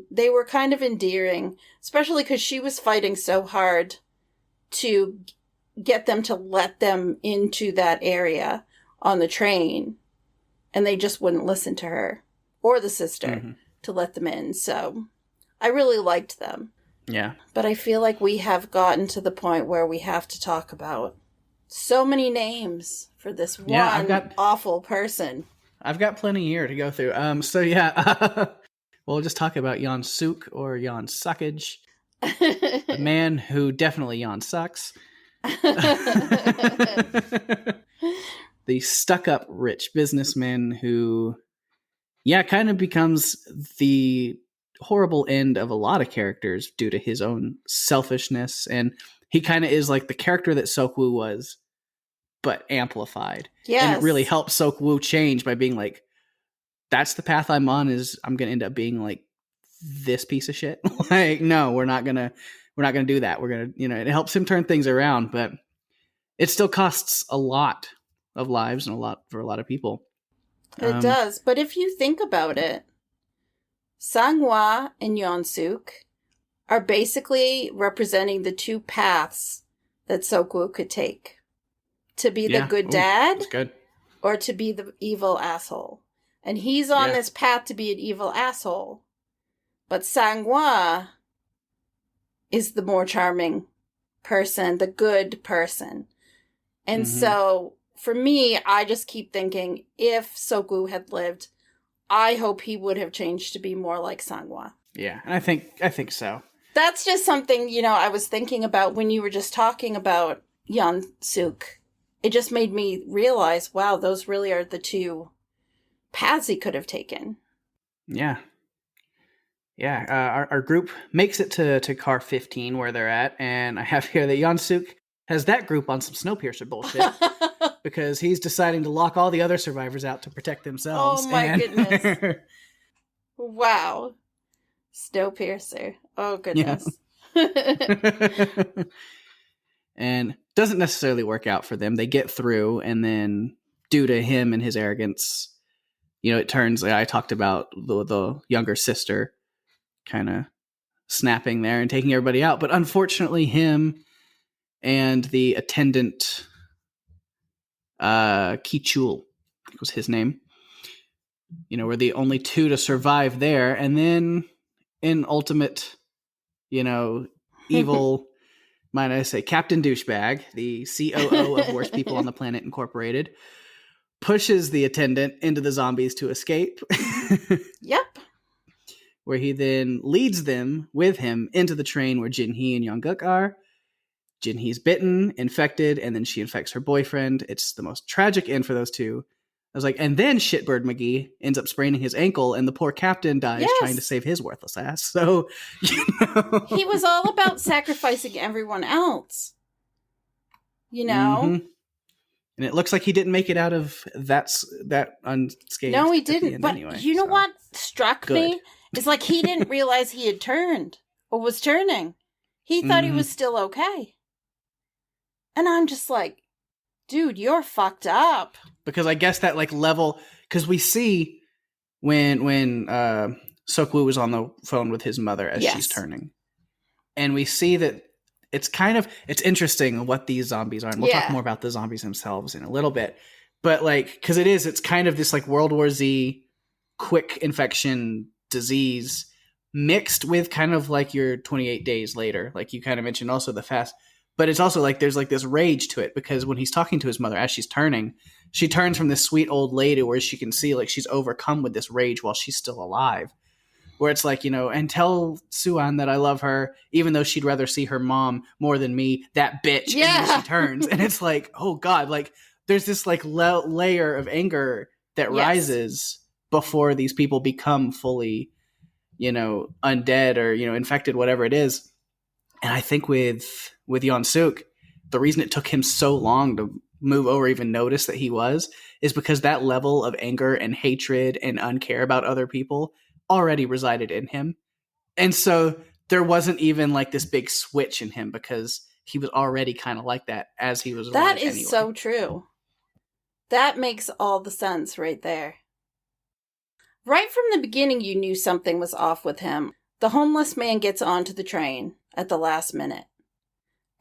they were kind of endearing, especially because she was fighting so hard to get them to let them into that area on the train, and they just wouldn't listen to her or the sister to let them in. So I really liked them. Yeah. But I feel like we have gotten to the point where we have to talk about so many names for this one awful person. I've got plenty here to go through. We'll just talk about Yeon Suk or Yeon Suckage. The man who definitely Yeon sucks. The stuck-up rich businessman who, kind of becomes the horrible end of a lot of characters due to his own selfishness. And he kind of is like the character that Sok-woo was, but amplified. Yes. And it really helps Sok-woo change by being like, that's the path I'm on, is I'm going to end up being like this piece of shit. Like, no, we're not going to do that. We're going to, it helps him turn things around, but it still costs a lot of lives and for a lot of people. It does. But if you think about it, Sang-hwa and Yeon Suk are basically representing the two paths that Sok-woo could take. To be the good dad, or to be the evil asshole. And he's on this path to be an evil asshole. But Sang-hwa is the more charming person, the good person. And so, for me, I just keep thinking, if Sok-woo had lived, I hope he would have changed to be more like Sang-hwa. Yeah, and I think so. That's just something, I was thinking about when you were just talking about Yeon Suk. It just made me realize, wow, those really are the two paths he could have taken. Yeah. Yeah, our group makes it to car 15 where they're at, and I have here that Yeon Suk has that group on some Snowpiercer bullshit because he's deciding to lock all the other survivors out to protect themselves. Oh my goodness. Wow. Snowpiercer. Oh goodness. Yeah. And doesn't necessarily work out for them. They get through, and then due to him and his arrogance, it turns, I talked about the younger sister kind of snapping there and taking everybody out. But unfortunately, him and the attendant, Ki-chul, I think was his name, were the only two to survive there. And then in ultimate, evil... might I say, Captain Douchebag, the COO of Worst People on the Planet Incorporated, pushes the attendant into the zombies to escape. Yep. Where he then leads them with him into the train where Jin-hee and Young-guk are. Jin-hee's bitten, infected, and then she infects her boyfriend. It's the most tragic end for those two. I was like, and then Shitbird McGee ends up spraining his ankle, and the poor captain dies trying to save his worthless ass. So, he was all about sacrificing everyone else. And it looks like he didn't make it out of that unscathed. No, he didn't. But anyway, you know what struck me? It's like he didn't realize he had turned or was turning. He thought he was still okay. And I'm just like, dude, you're fucked up. Because I guess that like level, because we see when Seok-woo was on the phone with his mother as she's turning, and we see that it's interesting what these zombies are, and we'll talk more about the zombies themselves in a little bit. But like, because it's kind of this like World War Z quick infection disease mixed with kind of like your 28 days later, like you kind of mentioned also the fast. But it's also like there's like this rage to it, because when he's talking to his mother as she's turning, she turns from this sweet old lady where she can see like she's overcome with this rage while she's still alive. Where it's like, and tell Suan that I love her, even though she'd rather see her mom more than me, that bitch. Yeah. And then she turns. And it's like, oh God, like there's this like layer of anger that rises before these people become fully, undead or, infected, whatever it is. And I think with Yeon Suk, the reason it took him so long to move over, even notice that he was, is because that level of anger and hatred and uncare about other people already resided in him. And so there wasn't even like this big switch in him, because he was already kind of like that as he was. That is anyway. So true. That makes all the sense right there. Right from the beginning, you knew something was off with him. The homeless man gets onto the train at the last minute.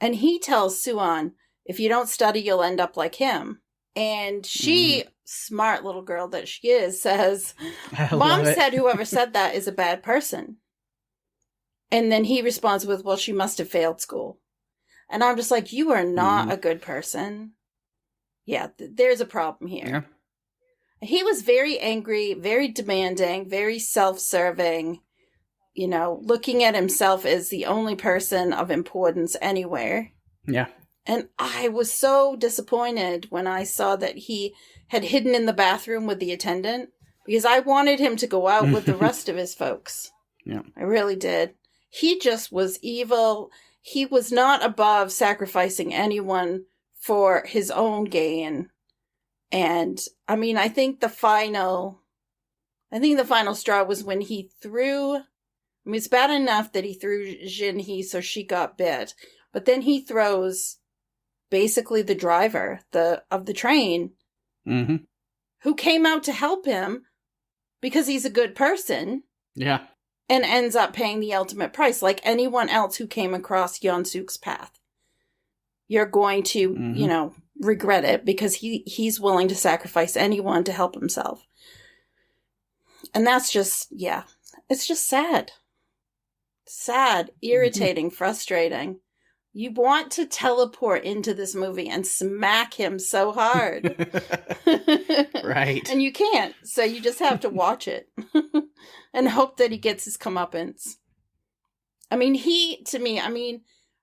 And he tells Suan, if you don't study, you'll end up like him. And she, smart little girl that she is, says, Mom said whoever said that is a bad person. And then he responds with, well, she must have failed school. And I'm just like, you are not a good person. Yeah, there's a problem here. Yeah. He was very angry, very demanding, very self-serving, looking at himself as the only person of importance anywhere. Yeah. And I was so disappointed when I saw that he had hidden in the bathroom with the attendant, because I wanted him to go out with the rest of his folks. Yeah. I really did. He just was evil. He was not above sacrificing anyone for his own gain. And I mean, I think the final straw was when he threw, it's bad enough that he threw Jinhee so she got bit, but then he throws basically the driver of the train, who came out to help him because he's a good person. Yeah. And ends up paying the ultimate price, like anyone else who came across Yeon Suk's path. You're going to, regret it, because he's willing to sacrifice anyone to help himself. And that's just, it's just sad. Sad, irritating, frustrating. You want to teleport into this movie and smack him so hard. Right. And you can't, so you just have to watch it. And hope that he gets his comeuppance. I mean,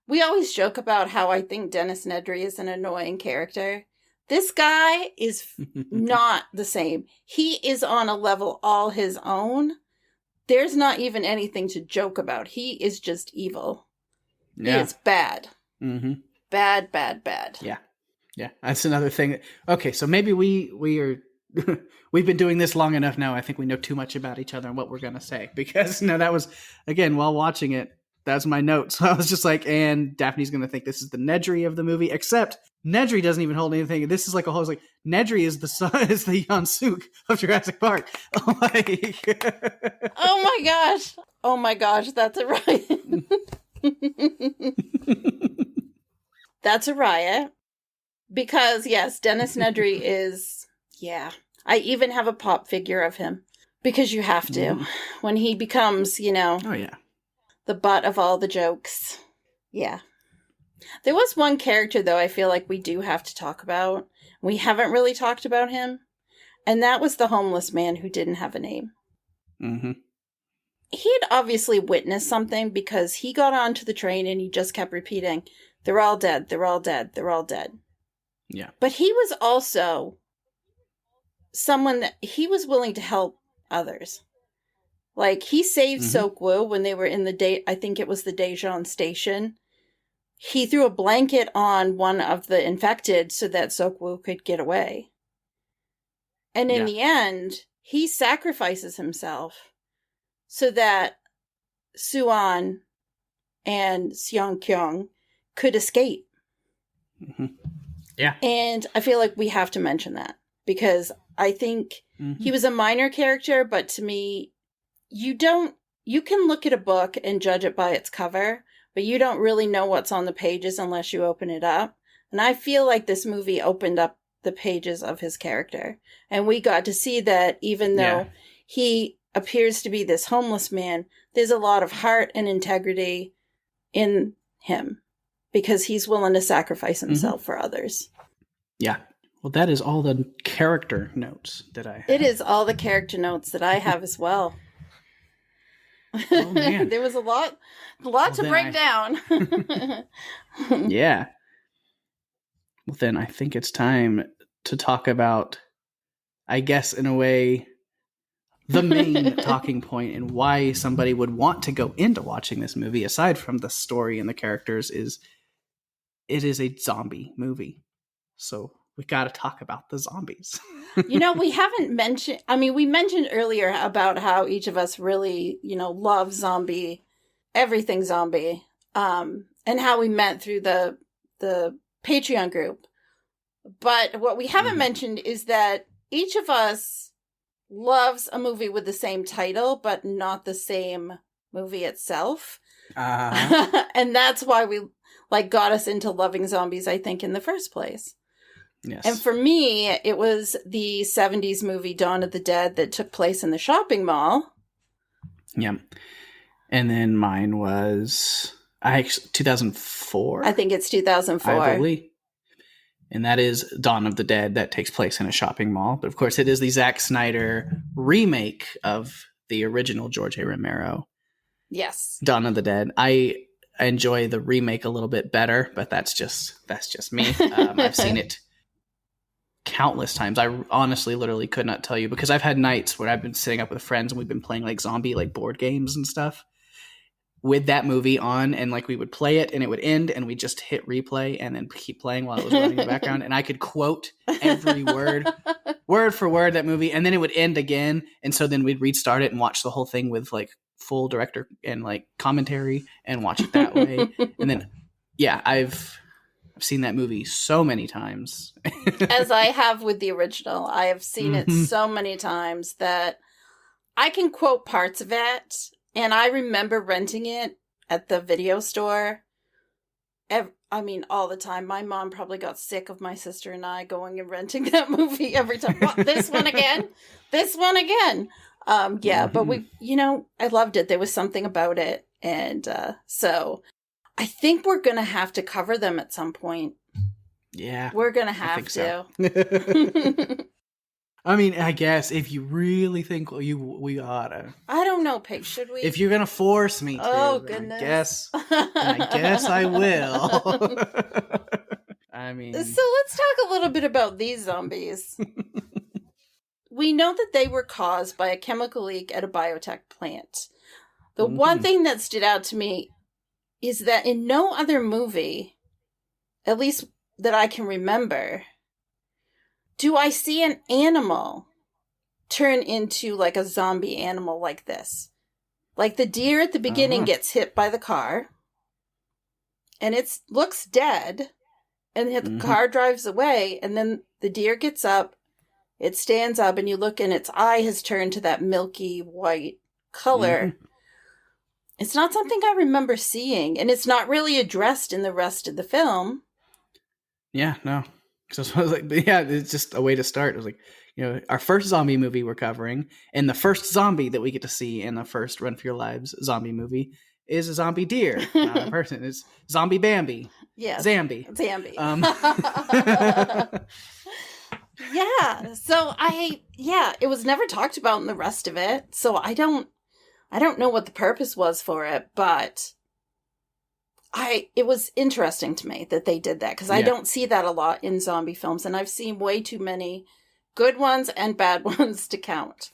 we always joke about how I think Dennis Nedry is an annoying character. This guy is not the same. He is on a level all his own. There's not even anything to joke about. He is just evil. Yeah. He is bad. Mm-hmm. Bad, bad, bad. Yeah. Yeah. That's another thing. Okay, so maybe we are... We've been doing this long enough now. I think we know too much about each other and what we're going to say. Because, that was, again, while watching it, that's my notes. So I was just like, and Daphne's going to think this is the Nedry of the movie, except Nedry doesn't even hold anything. This is like a whole, like, Nedry is the son, is the Yeon Suk of Jurassic Park. Oh my gosh, that's a riot. That's a riot. Because, yes, Dennis Nedry is, I even have a pop figure of him. Because you have to. When he becomes, Oh, yeah. the butt of all the jokes. Yeah. There was one character, though, I feel like we do have to talk about. We haven't really talked about him. And that was the homeless man who didn't have a name. Mm-hmm. He had obviously witnessed something, because he got onto the train and he just kept repeating, they're all dead, they're all dead, they're all dead. Yeah. But he was also someone that he was willing to help others. Like, he saved Seok-woo when they were in I think it was the Daejeon station. He threw a blanket on one of the infected so that Seok-woo could get away. And in the end, he sacrifices himself so that Suan and Seong-kyung could escape. Mm-hmm. Yeah. And I feel like we have to mention that because I think he was a minor character, but to me, you can look at a book and judge it by its cover, but you don't really know what's on the pages unless you open it up. And I feel like this movie opened up the pages of his character. And we got to see that even though he appears to be this homeless man, there's a lot of heart and integrity in him because he's willing to sacrifice himself for others. Yeah. Well, that is all the character notes that I have. It is all the character notes that I have as well. Oh, man. There was a lot to break down. Yeah. Well, then I think it's time to talk about, I guess, in a way, the main talking point and why somebody would want to go into watching this movie, aside from the story and the characters, is it is a zombie movie. So we got to talk about the zombies. We haven't mentioned, we mentioned earlier about how each of us really, love everything zombie, and how we met through the Patreon group. But what we haven't mentioned is that each of us loves a movie with the same title, but not the same movie itself. And that's why we got us into loving zombies, I think, in the first place. Yes. And for me, it was the 70s movie Dawn of the Dead that took place in the shopping mall. Yeah. And then mine was 2004. I think it's 2004. I believe. And that is Dawn of the Dead that takes place in a shopping mall. But of course, it is the Zack Snyder remake of the original George A. Romero. Yes. Dawn of the Dead. I enjoy the remake a little bit better, but that's just me. I've seen it countless times. I honestly literally could not tell you because I've had nights where I've been sitting up with friends and we've been playing zombie board games and stuff with that movie on, and we would play it and it would end and we'd just hit replay and then keep playing while it was running in the background, and I could quote every word for word that movie, and then it would end again, and so then we'd restart it and watch the whole thing with full director and commentary and watch it that way. And then I've seen that movie so many times. As I have with the original. I have seen it so many times that I can quote parts of it. And I remember renting it at the video store. All the time. My mom probably got sick of my sister and I going and renting that movie every time. What, this one again? This one again? But I loved it. There was something about it. And so I think we're going to have to cover them at some point. Yeah. We're going to have to. So. I guess if you really think we oughta. I don't know, Pig. Should we? If you're gonna force me to, oh goodness, I guess I will. So let's talk a little bit about these zombies. We know that they were caused by a chemical leak at a biotech plant. The one thing that stood out to me is that in no other movie, at least that I can remember, do I see an animal turn into a zombie animal like this? The deer at the beginning gets hit by the car, and it looks dead, and the car drives away, and then the deer gets up, it stands up, and you look, and its eye has turned to that milky white color. It's not something I remember seeing, and it's not really addressed in the rest of the film. Yeah, no. So I was it's just a way to start. It was our first zombie movie we're covering, and the first zombie that we get to see in the first Run for Your Lives zombie movie is a zombie deer, not a person. It's Zombie Bambi. Yeah. Zambi. Yeah. So it was never talked about in the rest of it. So I don't know what the purpose was for it, but it was interesting to me that they did that because I don't see that a lot in zombie films, and I've seen way too many good ones and bad ones to count.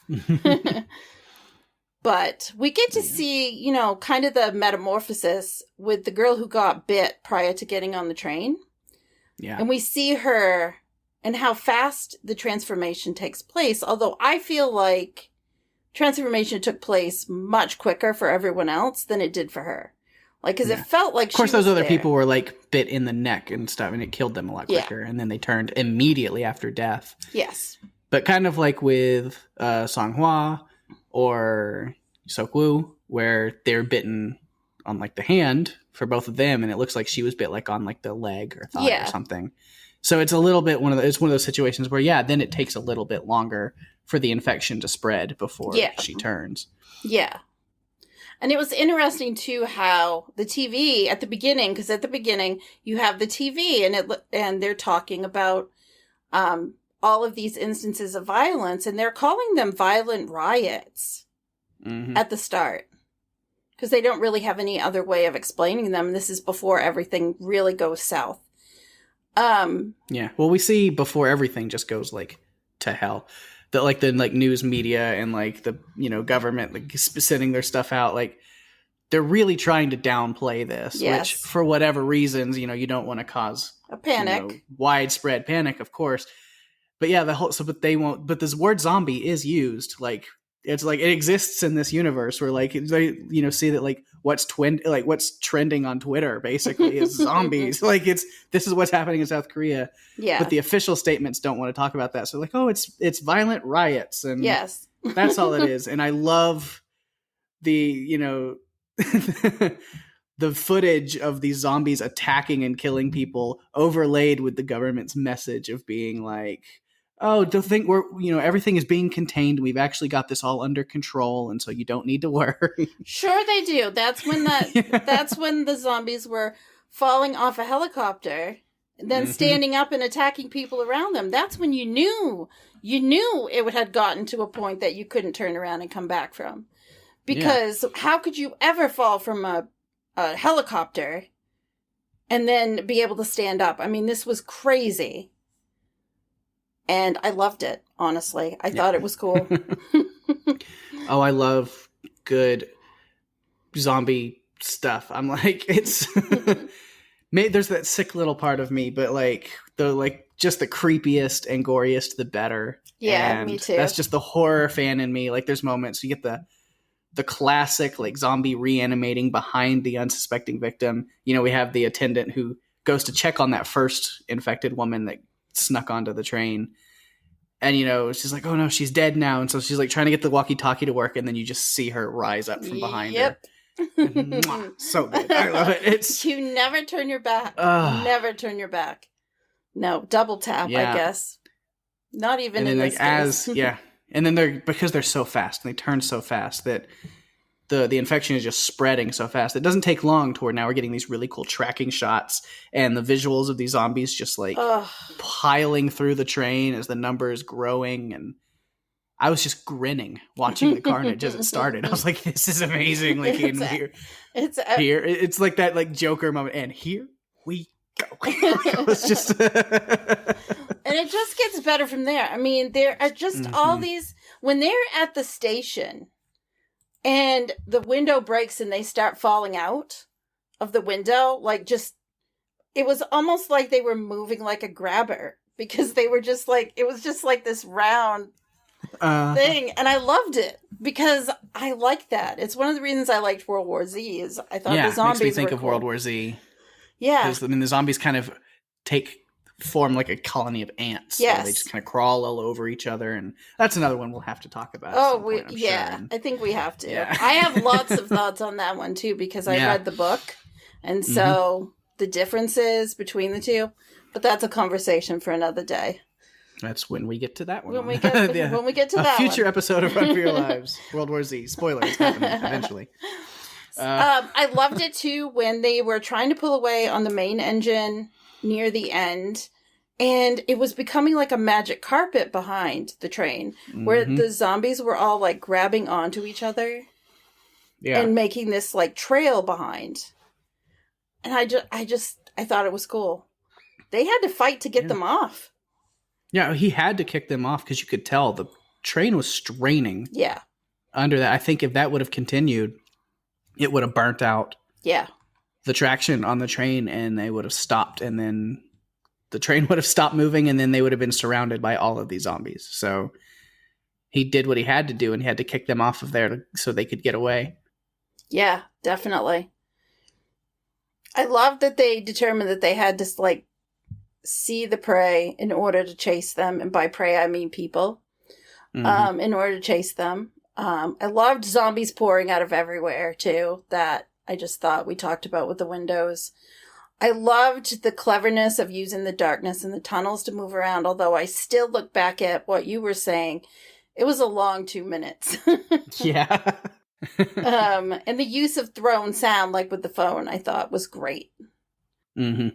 But we get to see, kind of the metamorphosis with the girl who got bit prior to getting on the train. Yeah. And we see her and how fast the transformation takes place, although I feel like transformation took place much quicker for everyone else than it did for her. Like, because it felt like of course she was those other there. people were like bit in the neck and stuff, and it killed them a lot quicker. And then they turned immediately after death. Yes. But kind of like with Sang-ho or Seok-woo, where they're bitten on like the hand for both of them, and it looks like she was bit like on like the leg or thigh or something. So it's a little bit it's one of those situations where then it takes a little bit longer for the infection to spread before she turns. Yeah. And it was interesting too how the TV at the beginning, because at the beginning you have the TV and they're talking about all of these instances of violence, and they're calling them violent riots at the start. Because they don't really have any other way of explaining them. This is before everything really goes south. Yeah. Well, we see before everything just goes like to hell. That like the news media and like the government like sending their stuff out, like they're really trying to downplay this, which for whatever reasons, you don't want to cause a panic, widespread panic, of course. But yeah, but they won't. But this word zombie is used like. It's like it exists in this universe where like they see that like what's trending on Twitter basically is zombies. Like this is what's happening in South Korea. Yeah. But the official statements don't want to talk about that. So like, oh, it's violent riots, and that's all it is. And I love the the footage of these zombies attacking and killing people overlaid with the government's message of being like, oh, don't think everything is being contained. We've actually got this all under control, and so you don't need to worry. Sure they do. That's when that's when the zombies were falling off a helicopter, then standing up and attacking people around them. That's when you knew it had gotten to a point that you couldn't turn around and come back from. Because how could you ever fall from a helicopter and then be able to stand up? I mean, this was crazy. And I loved it, honestly. I thought it was cool. Oh, I love good zombie stuff. I'm like, it's there's that sick little part of me, but just the creepiest and goriest, the better. Yeah, and me too. That's just the horror fan in me. Like, there's moments you get the classic like zombie reanimating behind the unsuspecting victim. We have the attendant who goes to check on that first infected woman that snuck onto the train, and she's like, oh no, she's dead now, and so she's like trying to get the walkie-talkie to work, and then you just see her rise up from behind her. And, so good. I love it. It's you never turn your back. Never turn your back. No, double tap, I guess. Not even in this case. And then because they're so fast and they turn so fast that the infection is just spreading so fast. It doesn't take long to where now we're getting these really cool tracking shots and the visuals of these zombies just like piling through the train as the number is growing. And I was just grinning watching the carnage as it started. I was like, this is amazing. Like it's like that like Joker moment. And here we go. It was just and it just gets better from there. I mean, there are just all these, when they're at the station and the window breaks and they start falling out of the window, it was almost like they were moving like a grabber, because they were just like, it was just like this round thing. And I loved it because I like that. It's one of the reasons I liked World War Z is I thought the zombies makes me think were of cool. World War Z. Yeah. I mean, the zombies kind of form like a colony of ants. Yes. So they just kind of crawl all over each other, and that's another one we'll have to talk about. I think we have to. Yeah. I have lots of thoughts on that one too, because I read the book, and so the differences between the two. But that's a conversation for another day. That's when we get to that one. When we get to that future episode of Run for Your Lives, World War Z. Spoilers happening eventually. I loved it too when they were trying to pull away on the main engine near the end, and it was becoming like a magic carpet behind the train, where the zombies were all like grabbing onto each other and making this like trail behind. And I thought it was cool. They had to fight to get them off. Yeah, he had to kick them off because you could tell the train was straining. Yeah. Under that, I think if that would have continued, it would have burnt out. Yeah. The traction on the train, and they would have stopped, and then the train would have stopped moving, and then they would have been surrounded by all of these zombies. So he did what he had to do, and he had to kick them off of there so they could get away. Yeah, definitely. I love that they determined that they had to, like, see the prey in order to chase them. And by prey, I mean people. In order to chase them. I loved zombies pouring out of everywhere, too. That I just thought we talked about with the windows. I loved the cleverness of using the darkness in the tunnels to move around, although I still look back at what you were saying. It was a long 2 minutes. Yeah. And the use of thrown sound, like with the phone, I thought was great. Mm-hmm.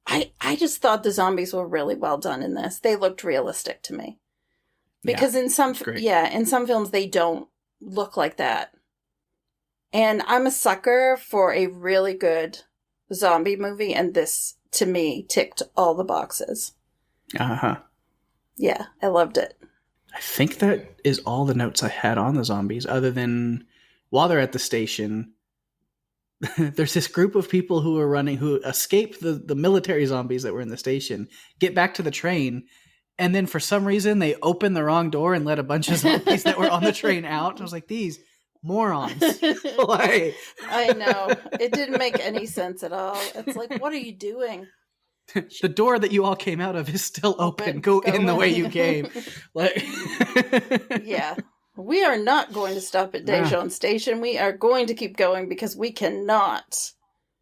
I just thought the zombies were really well done in this. They looked realistic to me. Because in some films they don't look like that. And I'm a sucker for a really good zombie movie, and this, to me, ticked all the boxes. Uh-huh. Yeah, I loved it. I think that is all the notes I had on the zombies, other than while they're at the station, there's this group of people who escape the military zombies that were in the station, get back to the train, and then for some reason they open the wrong door and let a bunch of zombies that were on the train out. I was like, these morons. Why? I know. It didn't make any sense at all. It's like, what are you doing? The door that you all came out of is still open. Go in the way you came. Like, yeah. We are not going to stop at Daejeon Station. We are going to keep going because we cannot.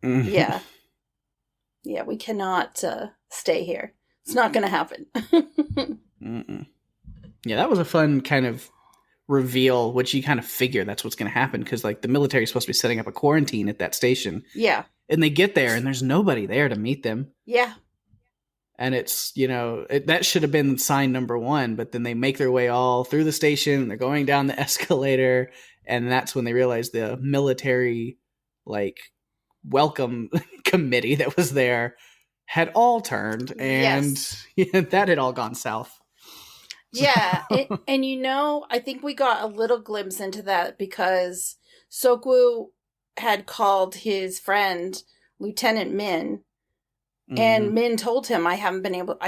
Mm-hmm. Yeah. Yeah, we cannot stay here. It's not going to happen. Yeah, that was a fun kind of reveal, which you kind of figure that's what's going to happen, because like the military is supposed to be setting up a quarantine at that station. Yeah. And they get there and there's nobody there to meet them. Yeah. And it's, that should have been sign number one, but then they make their way all through the station. They're going down the escalator. And that's when they realize the military, like, welcome committee that was there had all turned. And that had all gone south. Yeah. And I think we got a little glimpse into that because Seok-woo had called his friend, Lieutenant Min, and Min told him, I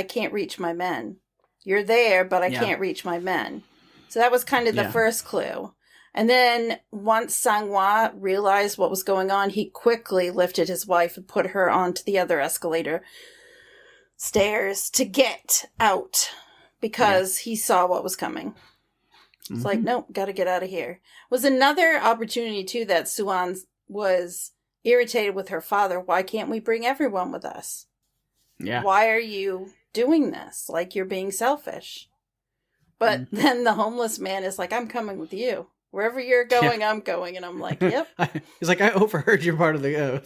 can't reach my men. You're there, but I can't reach my men. So that was kind of the first clue. And then once Sang-hwa realized what was going on, he quickly lifted his wife and put her onto the other escalator stairs to get out because he saw what was coming. It's like, nope, got to get out of here. Was another opportunity, too, that Suan was irritated with her father. Why can't we bring everyone with us? Yeah. Why are you doing this? Like, you're being selfish. But then the homeless man is like, I'm coming with you. Wherever you're going, I'm going. And I'm like, yep. He's like, I overheard you're part of the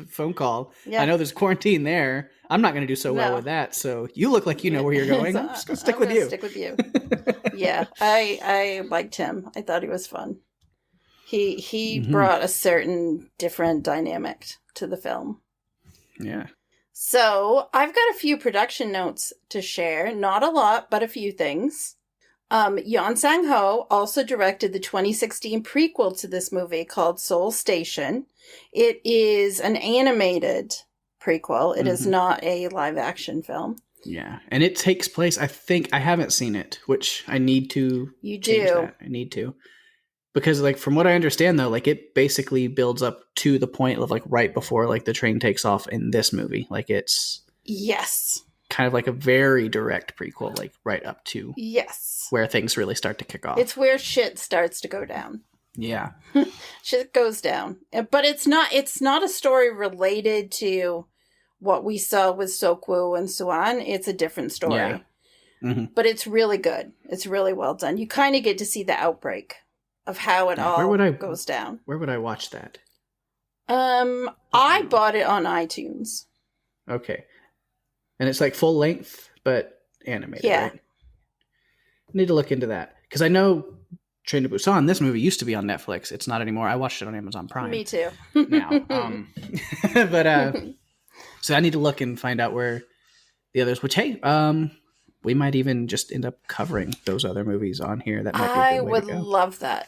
phone call. Yeah. I know there's quarantine there. I'm not going to do so well with that. So you look like you know where you're going. I'm just going to stick with you. Stick with you. Yeah. I liked him. I thought he was fun. He brought a certain different dynamic to the film. Yeah. So I've got a few production notes to share. Not a lot, but a few things. Yeon Sang-ho also directed the 2016 prequel to this movie called Seoul Station. It is an animated prequel. It is not a live action film. Yeah. And it takes place, I think, I haven't seen it, which I need to change that. I need to. Because, like, from what I understand, though, like, it basically builds up to the point of, like, right before, like, the train takes off in this movie. Like, it's... Yes. Kind of like a very direct prequel, like, right up to... Yes. Where things really start to kick off. It's where shit starts to go down. Yeah. Shit goes down. But it's not a story related to what we saw with Seok-woo and Suan. It's a different story. Yeah. Mm-hmm. But it's really good. It's really well done. You kind of get to see the outbreak of how it all goes down. Where would I watch that? I bought it on iTunes. Okay. And it's like full length, but animated, right? I need to look into that. Because I know Train to Busan, this movie used to be on Netflix. It's not anymore. I watched it on Amazon Prime. Me too. Now. But, so I need to look and find out where the others, which, hey, we might even just end up covering those other movies on here. That might be a good way to go. I would love that.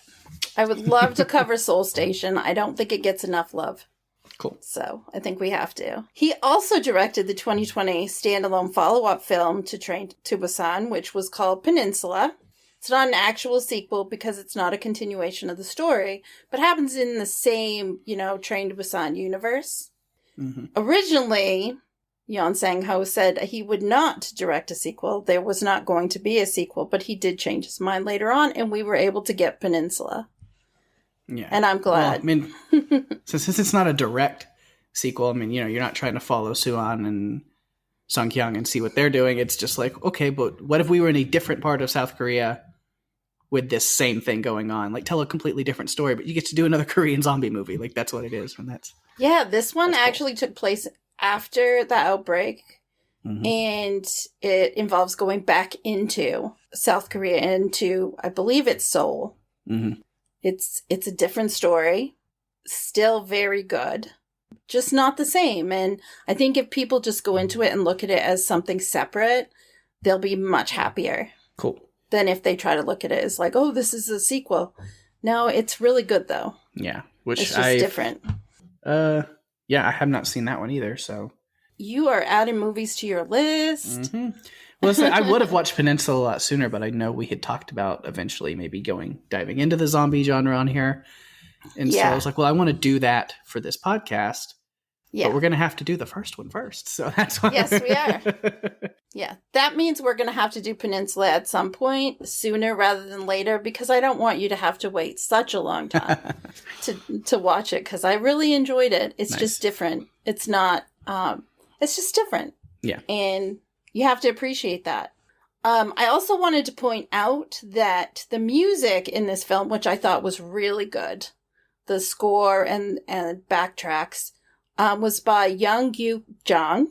I would love to cover Seoul Station. I don't think it gets enough love. Cool. So I think we have to. He also directed the 2020 standalone follow-up film to Train to Busan, which was called Peninsula. It's not an actual sequel because it's not a continuation of the story, but happens in the same, Train to Busan universe. Originally, Yeon Sang-ho said he would not direct a sequel. There was not going to be a sequel, but he did change his mind later on, and we were able to get Peninsula. Yeah. And I'm glad. Well, I mean, since it's not a direct sequel, I mean, you know, you're not trying to follow Suan and Sung Kyung and see what they're doing. It's just like, okay, but what if we were in a different part of South Korea with this same thing going on? Like, tell a completely different story, but you get to do another Korean zombie movie. Like, that's what it is. And that's Yeah, this one cool. actually took place after the outbreak, and it involves going back into South Korea, into, I believe it's Seoul. It's a different story, still very good, just not the same. And I think if people just go into it and look at it as something separate, they'll be much happier. Cool. Than if they try to look at it as like, oh, this is a sequel. No, it's really good though. Yeah, which it's just different. Yeah, I have not seen that one either. So you are adding movies to your list. Well, I would have watched Peninsula a lot sooner, but I know we had talked about eventually maybe diving into the zombie genre on here, and so I was like, well, I want to do that for this podcast. Yeah, but we're going to have to do the first one first. So that's why. Yes, we are. Yeah, that means we're going to have to do Peninsula at some point sooner rather than later, because I don't want you to have to wait such a long time to watch it, because I really enjoyed it. It's just different. It's not, it's just different. Yeah. And you have to appreciate that. I also wanted to point out that the music in this film, which I thought was really good, the score and backtracks, was by Young Yu Jong.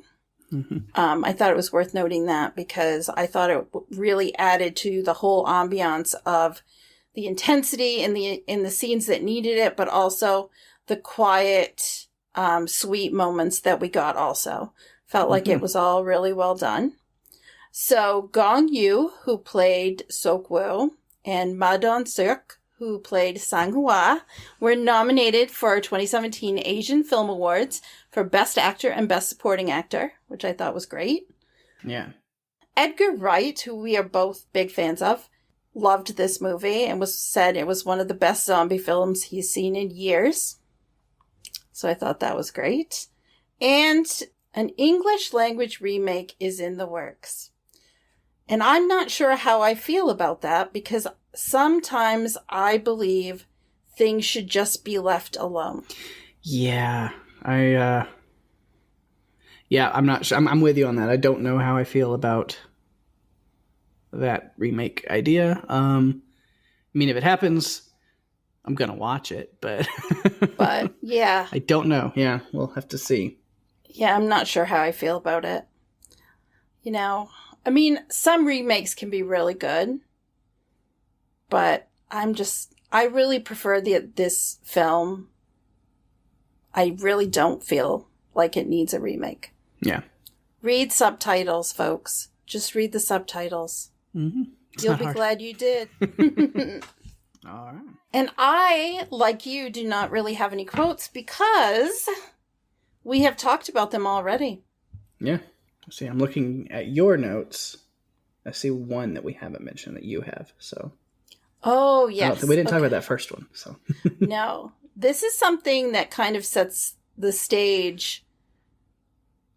I thought it was worth noting that because I thought it really added to the whole ambiance of the intensity in the scenes that needed it, but also the quiet, sweet moments that we got also. Felt like it was all really well done. So Gong Yoo, who played Sok Woo, and Ma Don-suk, who played Sang-hwa, were nominated for 2017 Asian Film Awards for Best Actor and Best Supporting Actor, which I thought was great. Yeah. Edgar Wright, who we are both big fans of, loved this movie and said it was one of the best zombie films he's seen in years. So I thought that was great. And an English language remake is in the works. And I'm not sure how I feel about that, because sometimes I believe things should just be left alone. Yeah, I'm not sure. I'm with you on that. I don't know how I feel about that remake idea. I mean, if it happens, I'm going to watch it, but yeah, I don't know. Yeah, we'll have to see. Yeah, I'm not sure how I feel about it. You know, I mean, some remakes can be really good, but I really prefer this film. I really don't feel like it needs a remake. Yeah. Read subtitles, folks. Just read the subtitles. You'll be glad you did. All right. And I, like you, do not really have any quotes because we have talked about them already. Yeah. See, I'm looking at your notes. I see one that we haven't mentioned that you have. So. Oh, yes. We didn't talk about that first one. So. No. This is something that kind of sets the stage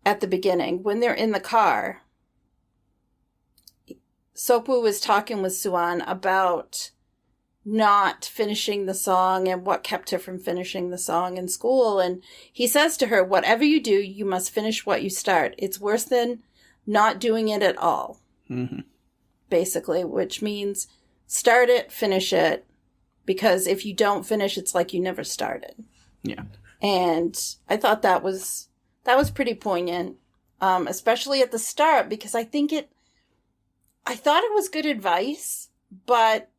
at the beginning. When they're in the car, Sok-woo was talking with Suan about not finishing the song and what kept her from finishing the song in school. And he says to her, whatever you do, you must finish what you start. It's worse than not doing it at all. Basically, which means start it, finish it. Because if you don't finish, it's like you never started. Yeah. And I thought that was pretty poignant, especially at the start, because I thought it was good advice, but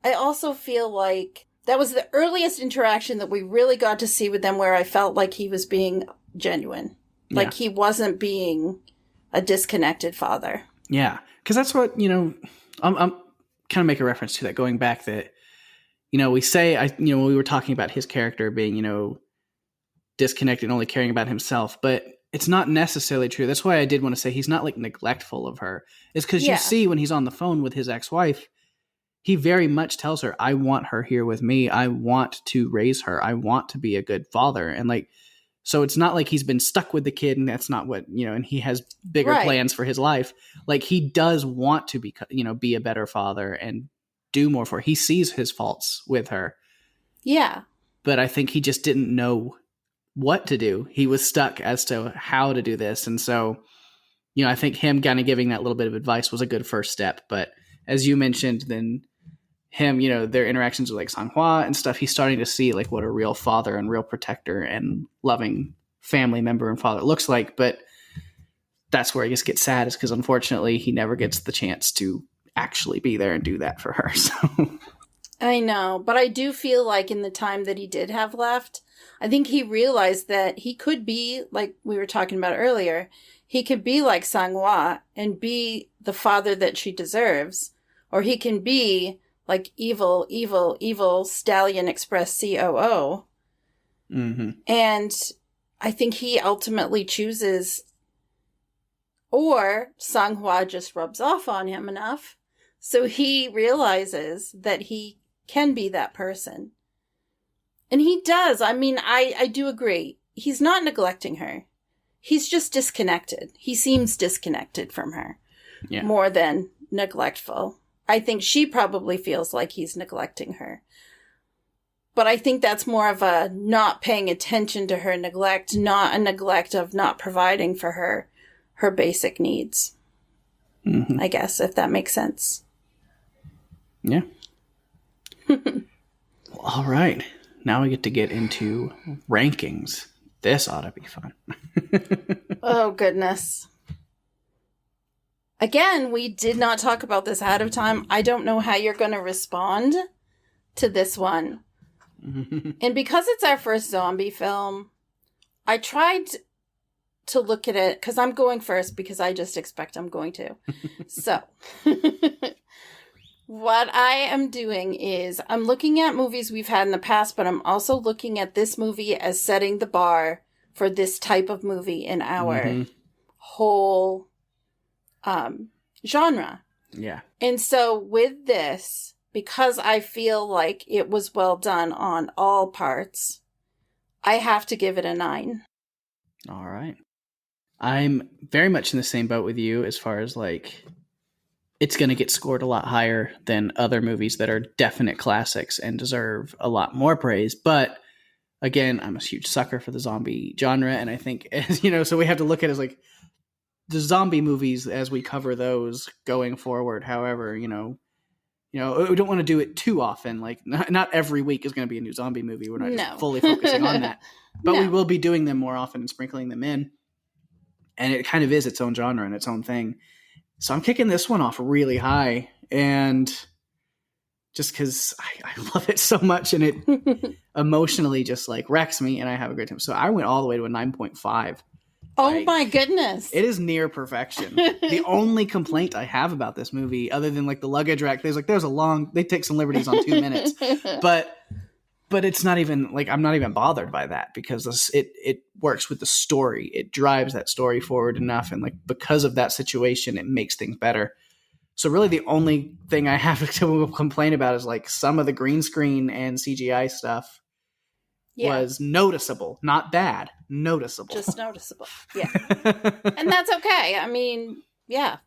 I also feel like that was the earliest interaction that we really got to see with them where I felt like he was being genuine. Yeah. Like he wasn't being a disconnected father. Yeah. Because that's what, I'm kind of make a reference to that, going back that, we say, when we were talking about his character being, disconnected and only caring about himself, but it's not necessarily true. That's why I did want to say he's not like neglectful of her. It's because you see when he's on the phone with his ex-wife, he very much tells her, I want her here with me. I want to raise her. I want to be a good father. And like, So it's not like he's been stuck with the kid and that's not what, and he has bigger plans for his life. Like he does want to be a better father and do more for her. He sees his faults with her. Yeah. But I think he just didn't know what to do. He was stuck as to how to do this. And so, I think him kind of giving that little bit of advice was a good first step. But as you mentioned, then him, their interactions with like Sang-hwa and stuff, he's starting to see like what a real father and real protector and loving family member and father looks like. But that's where I just get sad, is because unfortunately he never gets the chance to actually be there and do that for her. So I know, but I do feel like in the time that he did have left, I think he realized that he could be, like we were talking about earlier, he could be like Sang-hwa and be the father that she deserves, or he can be like evil Stallion Express COO. Mm-hmm. And I think he ultimately chooses, or Sang-hwa just rubs off on him enough, so he realizes that he can be that person. And he does. I mean, I do agree. He's not neglecting her. He's just disconnected. He seems disconnected from her more than neglectful. I think she probably feels like he's neglecting her. But I think that's more of a not paying attention to her neglect, not a neglect of not providing for her basic needs. Mm-hmm. I guess, if that makes sense. Yeah. Well, all right. Now we get into rankings. This ought to be fun. Oh, goodness. Again, we did not talk about this ahead of time. I don't know how you're going to respond to this one. And because it's our first zombie film, I tried to look at it, because I'm going first because I just expect I'm going to. So, what I am doing is I'm looking at movies we've had in the past, but I'm also looking at this movie as setting the bar for this type of movie in our whole genre. Yeah. And so with this, because I feel like it was well done on all parts, I have to give it a 9. All right. I'm very much in the same boat with you as far as like it's going to get scored a lot higher than other movies that are definite classics and deserve a lot more praise. But again, I'm a huge sucker for the zombie genre. And I think, so we have to look at it as like the zombie movies as we cover those going forward. However, we don't want to do it too often. Like not every week is going to be a new zombie movie. We're not just fully focusing on that, but we will be doing them more often and sprinkling them in. And it kind of is its own genre and its own thing. So I'm kicking this one off really high, and just because I love it so much and it emotionally just like wrecks me and I have a great time. So I went all the way to a 9.5. Oh my goodness. It is near perfection. The only complaint I have about this movie, other than like the luggage rack, they take some liberties on 2 minutes, but it's not even like, I'm not even bothered by that because it works with the story. It drives that story forward enough. And like, because of that situation, it makes things better. So really the only thing I have to complain about is like some of the green screen and CGI stuff was noticeable, not bad, noticeable. Just noticeable. Yeah. And that's okay. I mean, yeah,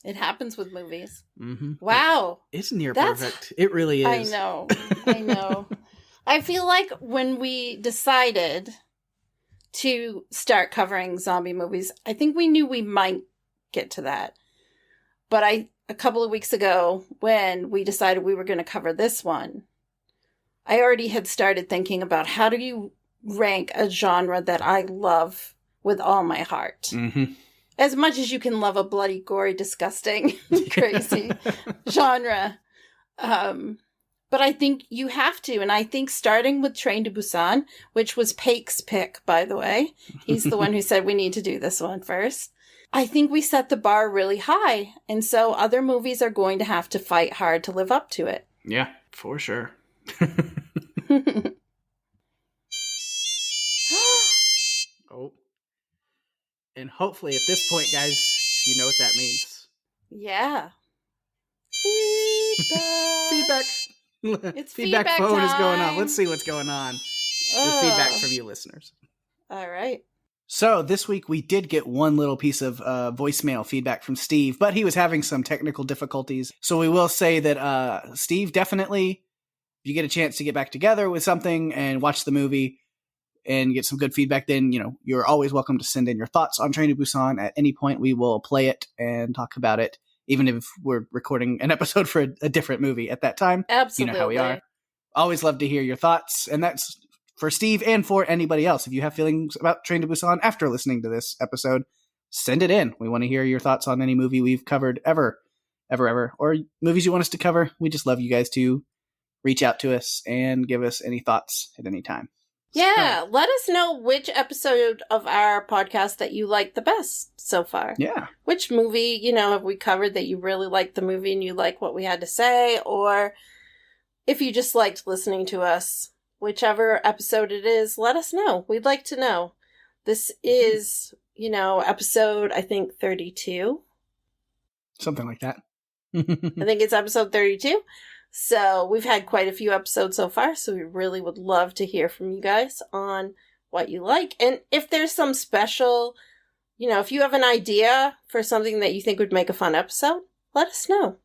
it happens with movies. Mm-hmm. Wow. It's near perfect. It really is. I know. I feel like when we decided to start covering zombie movies, I think we knew we might get to that. But a couple of weeks ago, when we decided we were going to cover this one, I already had started thinking about how do you rank a genre that I love with all my heart. Mm-hmm. As much as you can love a bloody, gory, disgusting, crazy genre. But I think you have to. And I think starting with Train to Busan, which was Pake's pick, by the way. He's the one who said we need to do this one first. I think we set the bar really high. And so other movies are going to have to fight hard to live up to it. Yeah, for sure. Oh. And hopefully at this point, guys, you know what that means. Yeah. Feedback. It's feedback phone time. is going on. Let's see what's going on with feedback from you listeners. All right. So this week we did get one little piece of voicemail feedback from Steve, but he was having some technical difficulties. So we will say that Steve, definitely, if you get a chance to get back together with something and watch the movie and get some good feedback, then, you're always welcome to send in your thoughts on Train to Busan at any point. We will play it and talk about it, even if we're recording an episode for a different movie at that time. Absolutely. You know how we are. Always love to hear your thoughts, and that's for Steve and for anybody else. If you have feelings about Train to Busan after listening to this episode, send it in. We want to hear your thoughts on any movie we've covered ever, or movies you want us to cover. We just love you guys to reach out to us and give us any thoughts at any time. Yeah, let us know which episode of our podcast that you like the best so far. Yeah. Which movie, have we covered that you really liked the movie and you like what we had to say, or if you just liked listening to us. Whichever episode it is, let us know. We'd like to know. This is, episode, I think, 32. Something like that. I think it's episode 32. So we've had quite a few episodes so far, so we really would love to hear from you guys on what you like. And if there's some special, if you have an idea for something that you think would make a fun episode, let us know.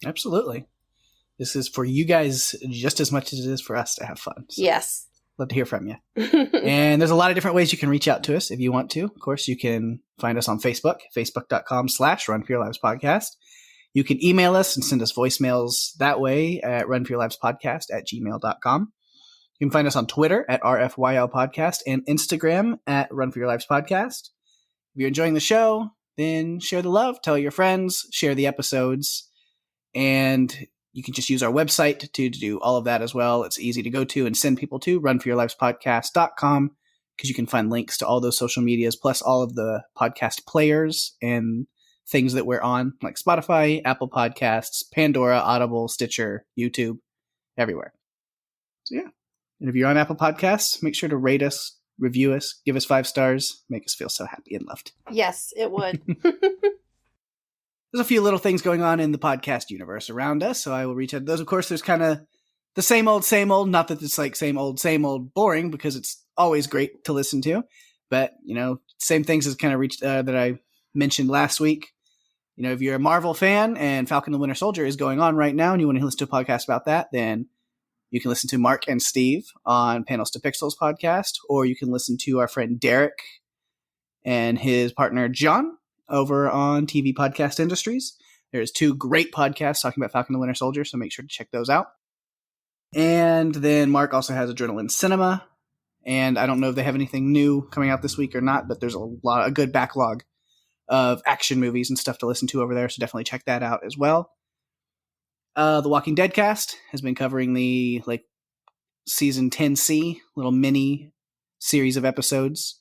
Absolutely. This is for you guys just as much as it is for us to have fun. So yes. Love to hear from you. And there's a lot of different ways you can reach out to us if you want to. Of course, you can find us on Facebook, facebook.com/runforyourlivespodcast. You can email us and send us voicemails that way at runforyourlivespodcast@gmail.com. You can find us on Twitter at RFYL Podcast and Instagram at runforyourlivespodcast. If you're enjoying the show, then share the love, tell your friends, share the episodes, and you can just use our website to do all of that as well. It's easy to go to and send people to runforyourlivespodcast.com, because you can find links to all those social medias, plus all of the podcast players and things that we're on, like Spotify, Apple Podcasts, Pandora, Audible, Stitcher, YouTube, everywhere. So yeah. And if you're on Apple Podcasts, make sure to rate us, review us, give us 5 stars, make us feel so happy and loved. Yes, it would. There's a few little things going on in the podcast universe around us, so I will reach out to those. Of course, there's kind of the same old, not that it's like same old boring, because it's always great to listen to. But, same things as kind of reached that I mentioned last week. If you're a Marvel fan and Falcon and the Winter Soldier is going on right now and you want to listen to a podcast about that, then you can listen to Mark and Steve on Panels to Pixels podcast, or you can listen to our friend Derek and his partner John over on TV Podcast Industries. There's 2 great podcasts talking about Falcon and the Winter Soldier, so make sure to check those out. And then Mark also has Adrenaline Cinema, and I don't know if they have anything new coming out this week or not, but there's a good backlog of action movies and stuff to listen to over there, so definitely check that out as well. The Walking Dead cast has been covering the season 10C, little mini series of episodes.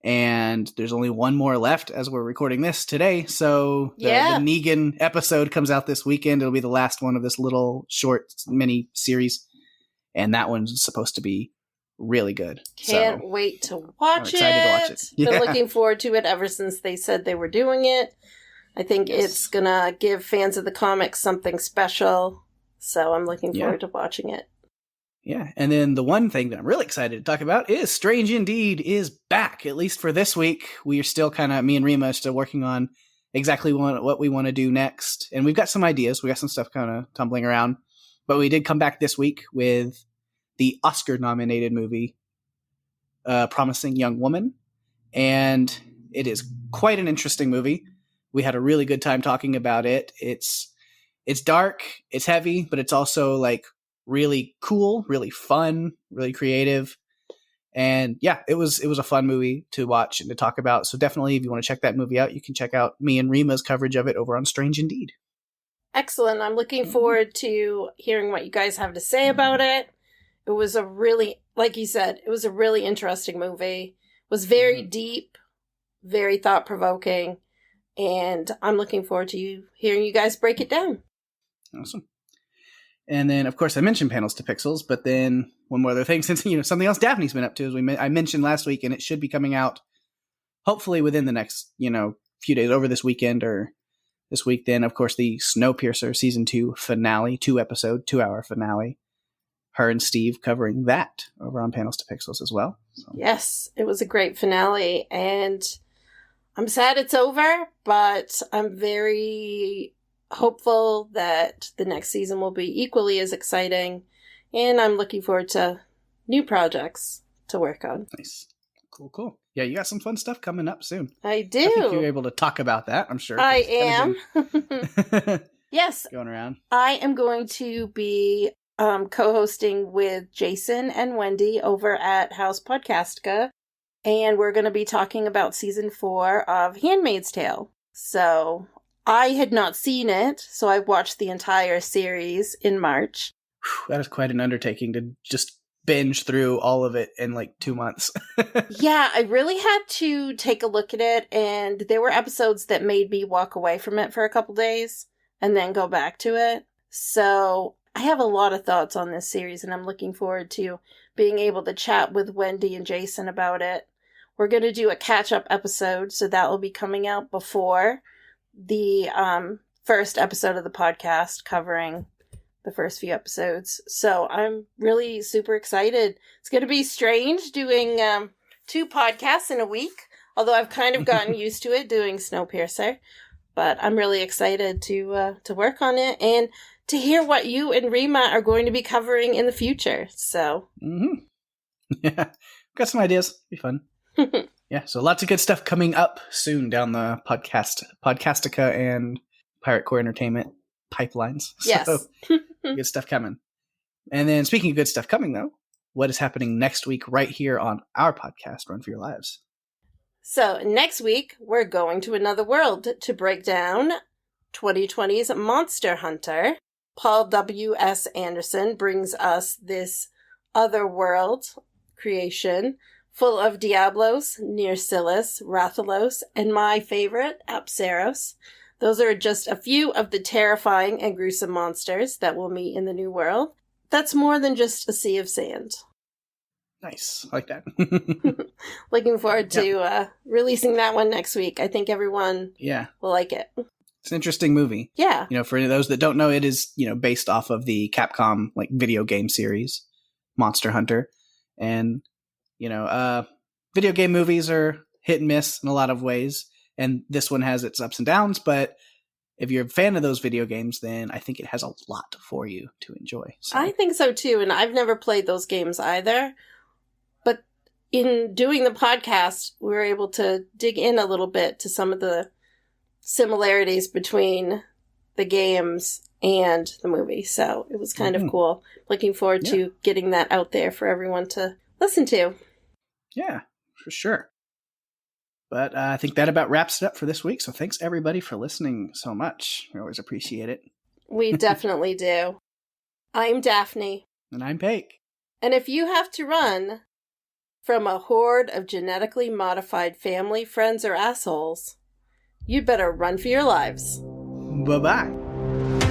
And there's only one more left as we're recording this today. So the Negan episode comes out this weekend. It'll be the last one of this little short mini series. And that one's supposed to be really good. Can't wait to watch it. I'm excited to watch it. Yeah. Been looking forward to it ever since they said they were doing it. I think it's going to give fans of the comics something special. So I'm looking forward to watching it. Yeah, and then the one thing that I'm really excited to talk about is Strange Indeed is back, at least for this week. We are still me and Rima are still working on exactly what we want to do next. And we've got some ideas. We got some stuff kind of tumbling around. But we did come back this week with the Oscar-nominated movie, Promising Young Woman. And it is quite an interesting movie. We had a really good time talking about it. It's dark, it's heavy, but it's also really cool, really fun, really creative. And yeah, it was a fun movie to watch and to talk about. So definitely, if you want to check that movie out, you can check out me and Rima's coverage of it over on Strange Indeed. Excellent. I'm looking forward to hearing what you guys have to say about it. It was a really, like you said, it was a really interesting movie. It was very deep, very thought-provoking, and I'm looking forward to hearing you guys break it down. Awesome. And then, of course, I mentioned Panels to Pixels, but then one more other thing, since something else Daphne's been up to, is I mentioned last week, and it should be coming out hopefully within the next few days, over this weekend or this week. Then, of course, the Snowpiercer season 2 finale, 2-episode, 2-hour finale. her and Steve covering that over on Panels to Pixels as well. So. Yes, it was a great finale, and I'm sad it's over, but I'm very hopeful that the next season will be equally as exciting, and I'm looking forward to new projects to work on. Nice. Cool. Yeah, you got some fun stuff coming up soon. I do. I think you're able to talk about that, I'm sure. I am. Yes. Going around. I am going to be co-hosting with Jason and Wendy over at House Podcastica, and we're going to be talking about season 4 of Handmaid's Tale. So I had not seen it, so I watched the entire series in March. That is quite an undertaking to just binge through all of it in like 2 months. Yeah, I really had to take a look at it, and there were episodes that made me walk away from it for a couple days and then go back to it. So I have a lot of thoughts on this series, and I'm looking forward to being able to chat with Wendy and Jason about it. We're going to do a catch-up episode, so that will be coming out before the first episode of the podcast covering the first few episodes. So I'm really super excited. It's going to be strange doing 2 podcasts in a week, although I've kind of gotten used to it doing Snowpiercer. But I'm really excited to work on it and to hear what you and Rima are going to be covering in the future. So, yeah, got some ideas. Be fun. Yeah, so lots of good stuff coming up soon down the Podcastica and Pirate Core Entertainment pipelines. Yes. So, good stuff coming. And then speaking of good stuff coming, though, what is happening next week right here on our podcast, Run for Your Lives? So next week, we're going to another world to break down 2020's Monster Hunter. Paul W.S. Anderson brings us this other world creation full of Diablos, Nearsilis, Rathalos, and my favorite, Apsaros. Those are just a few of the terrifying and gruesome monsters that we'll meet in the new world. That's more than just a sea of sand. Nice. I like that. Looking forward to releasing that one next week. I think everyone will like it. It's an interesting movie. Yeah. You know, for those that don't know, it is, based off of the Capcom video game series, Monster Hunter. And, video game movies are hit and miss in a lot of ways. And this one has its ups and downs, but if you're a fan of those video games, then I think it has a lot for you to enjoy. So. I think so too, and I've never played those games either. But in doing the podcast, we were able to dig in a little bit to some of the similarities between the games and the movie. So it was kind of cool. Looking forward to getting that out there for everyone to listen to. Yeah, for sure. But I think that about wraps it up for this week. So thanks, everybody, for listening so much. We always appreciate it. We definitely do. I'm Daphne. And I'm Pake. And if you have to run from a horde of genetically modified family, friends, or assholes, you'd better run for your lives. Bye-bye.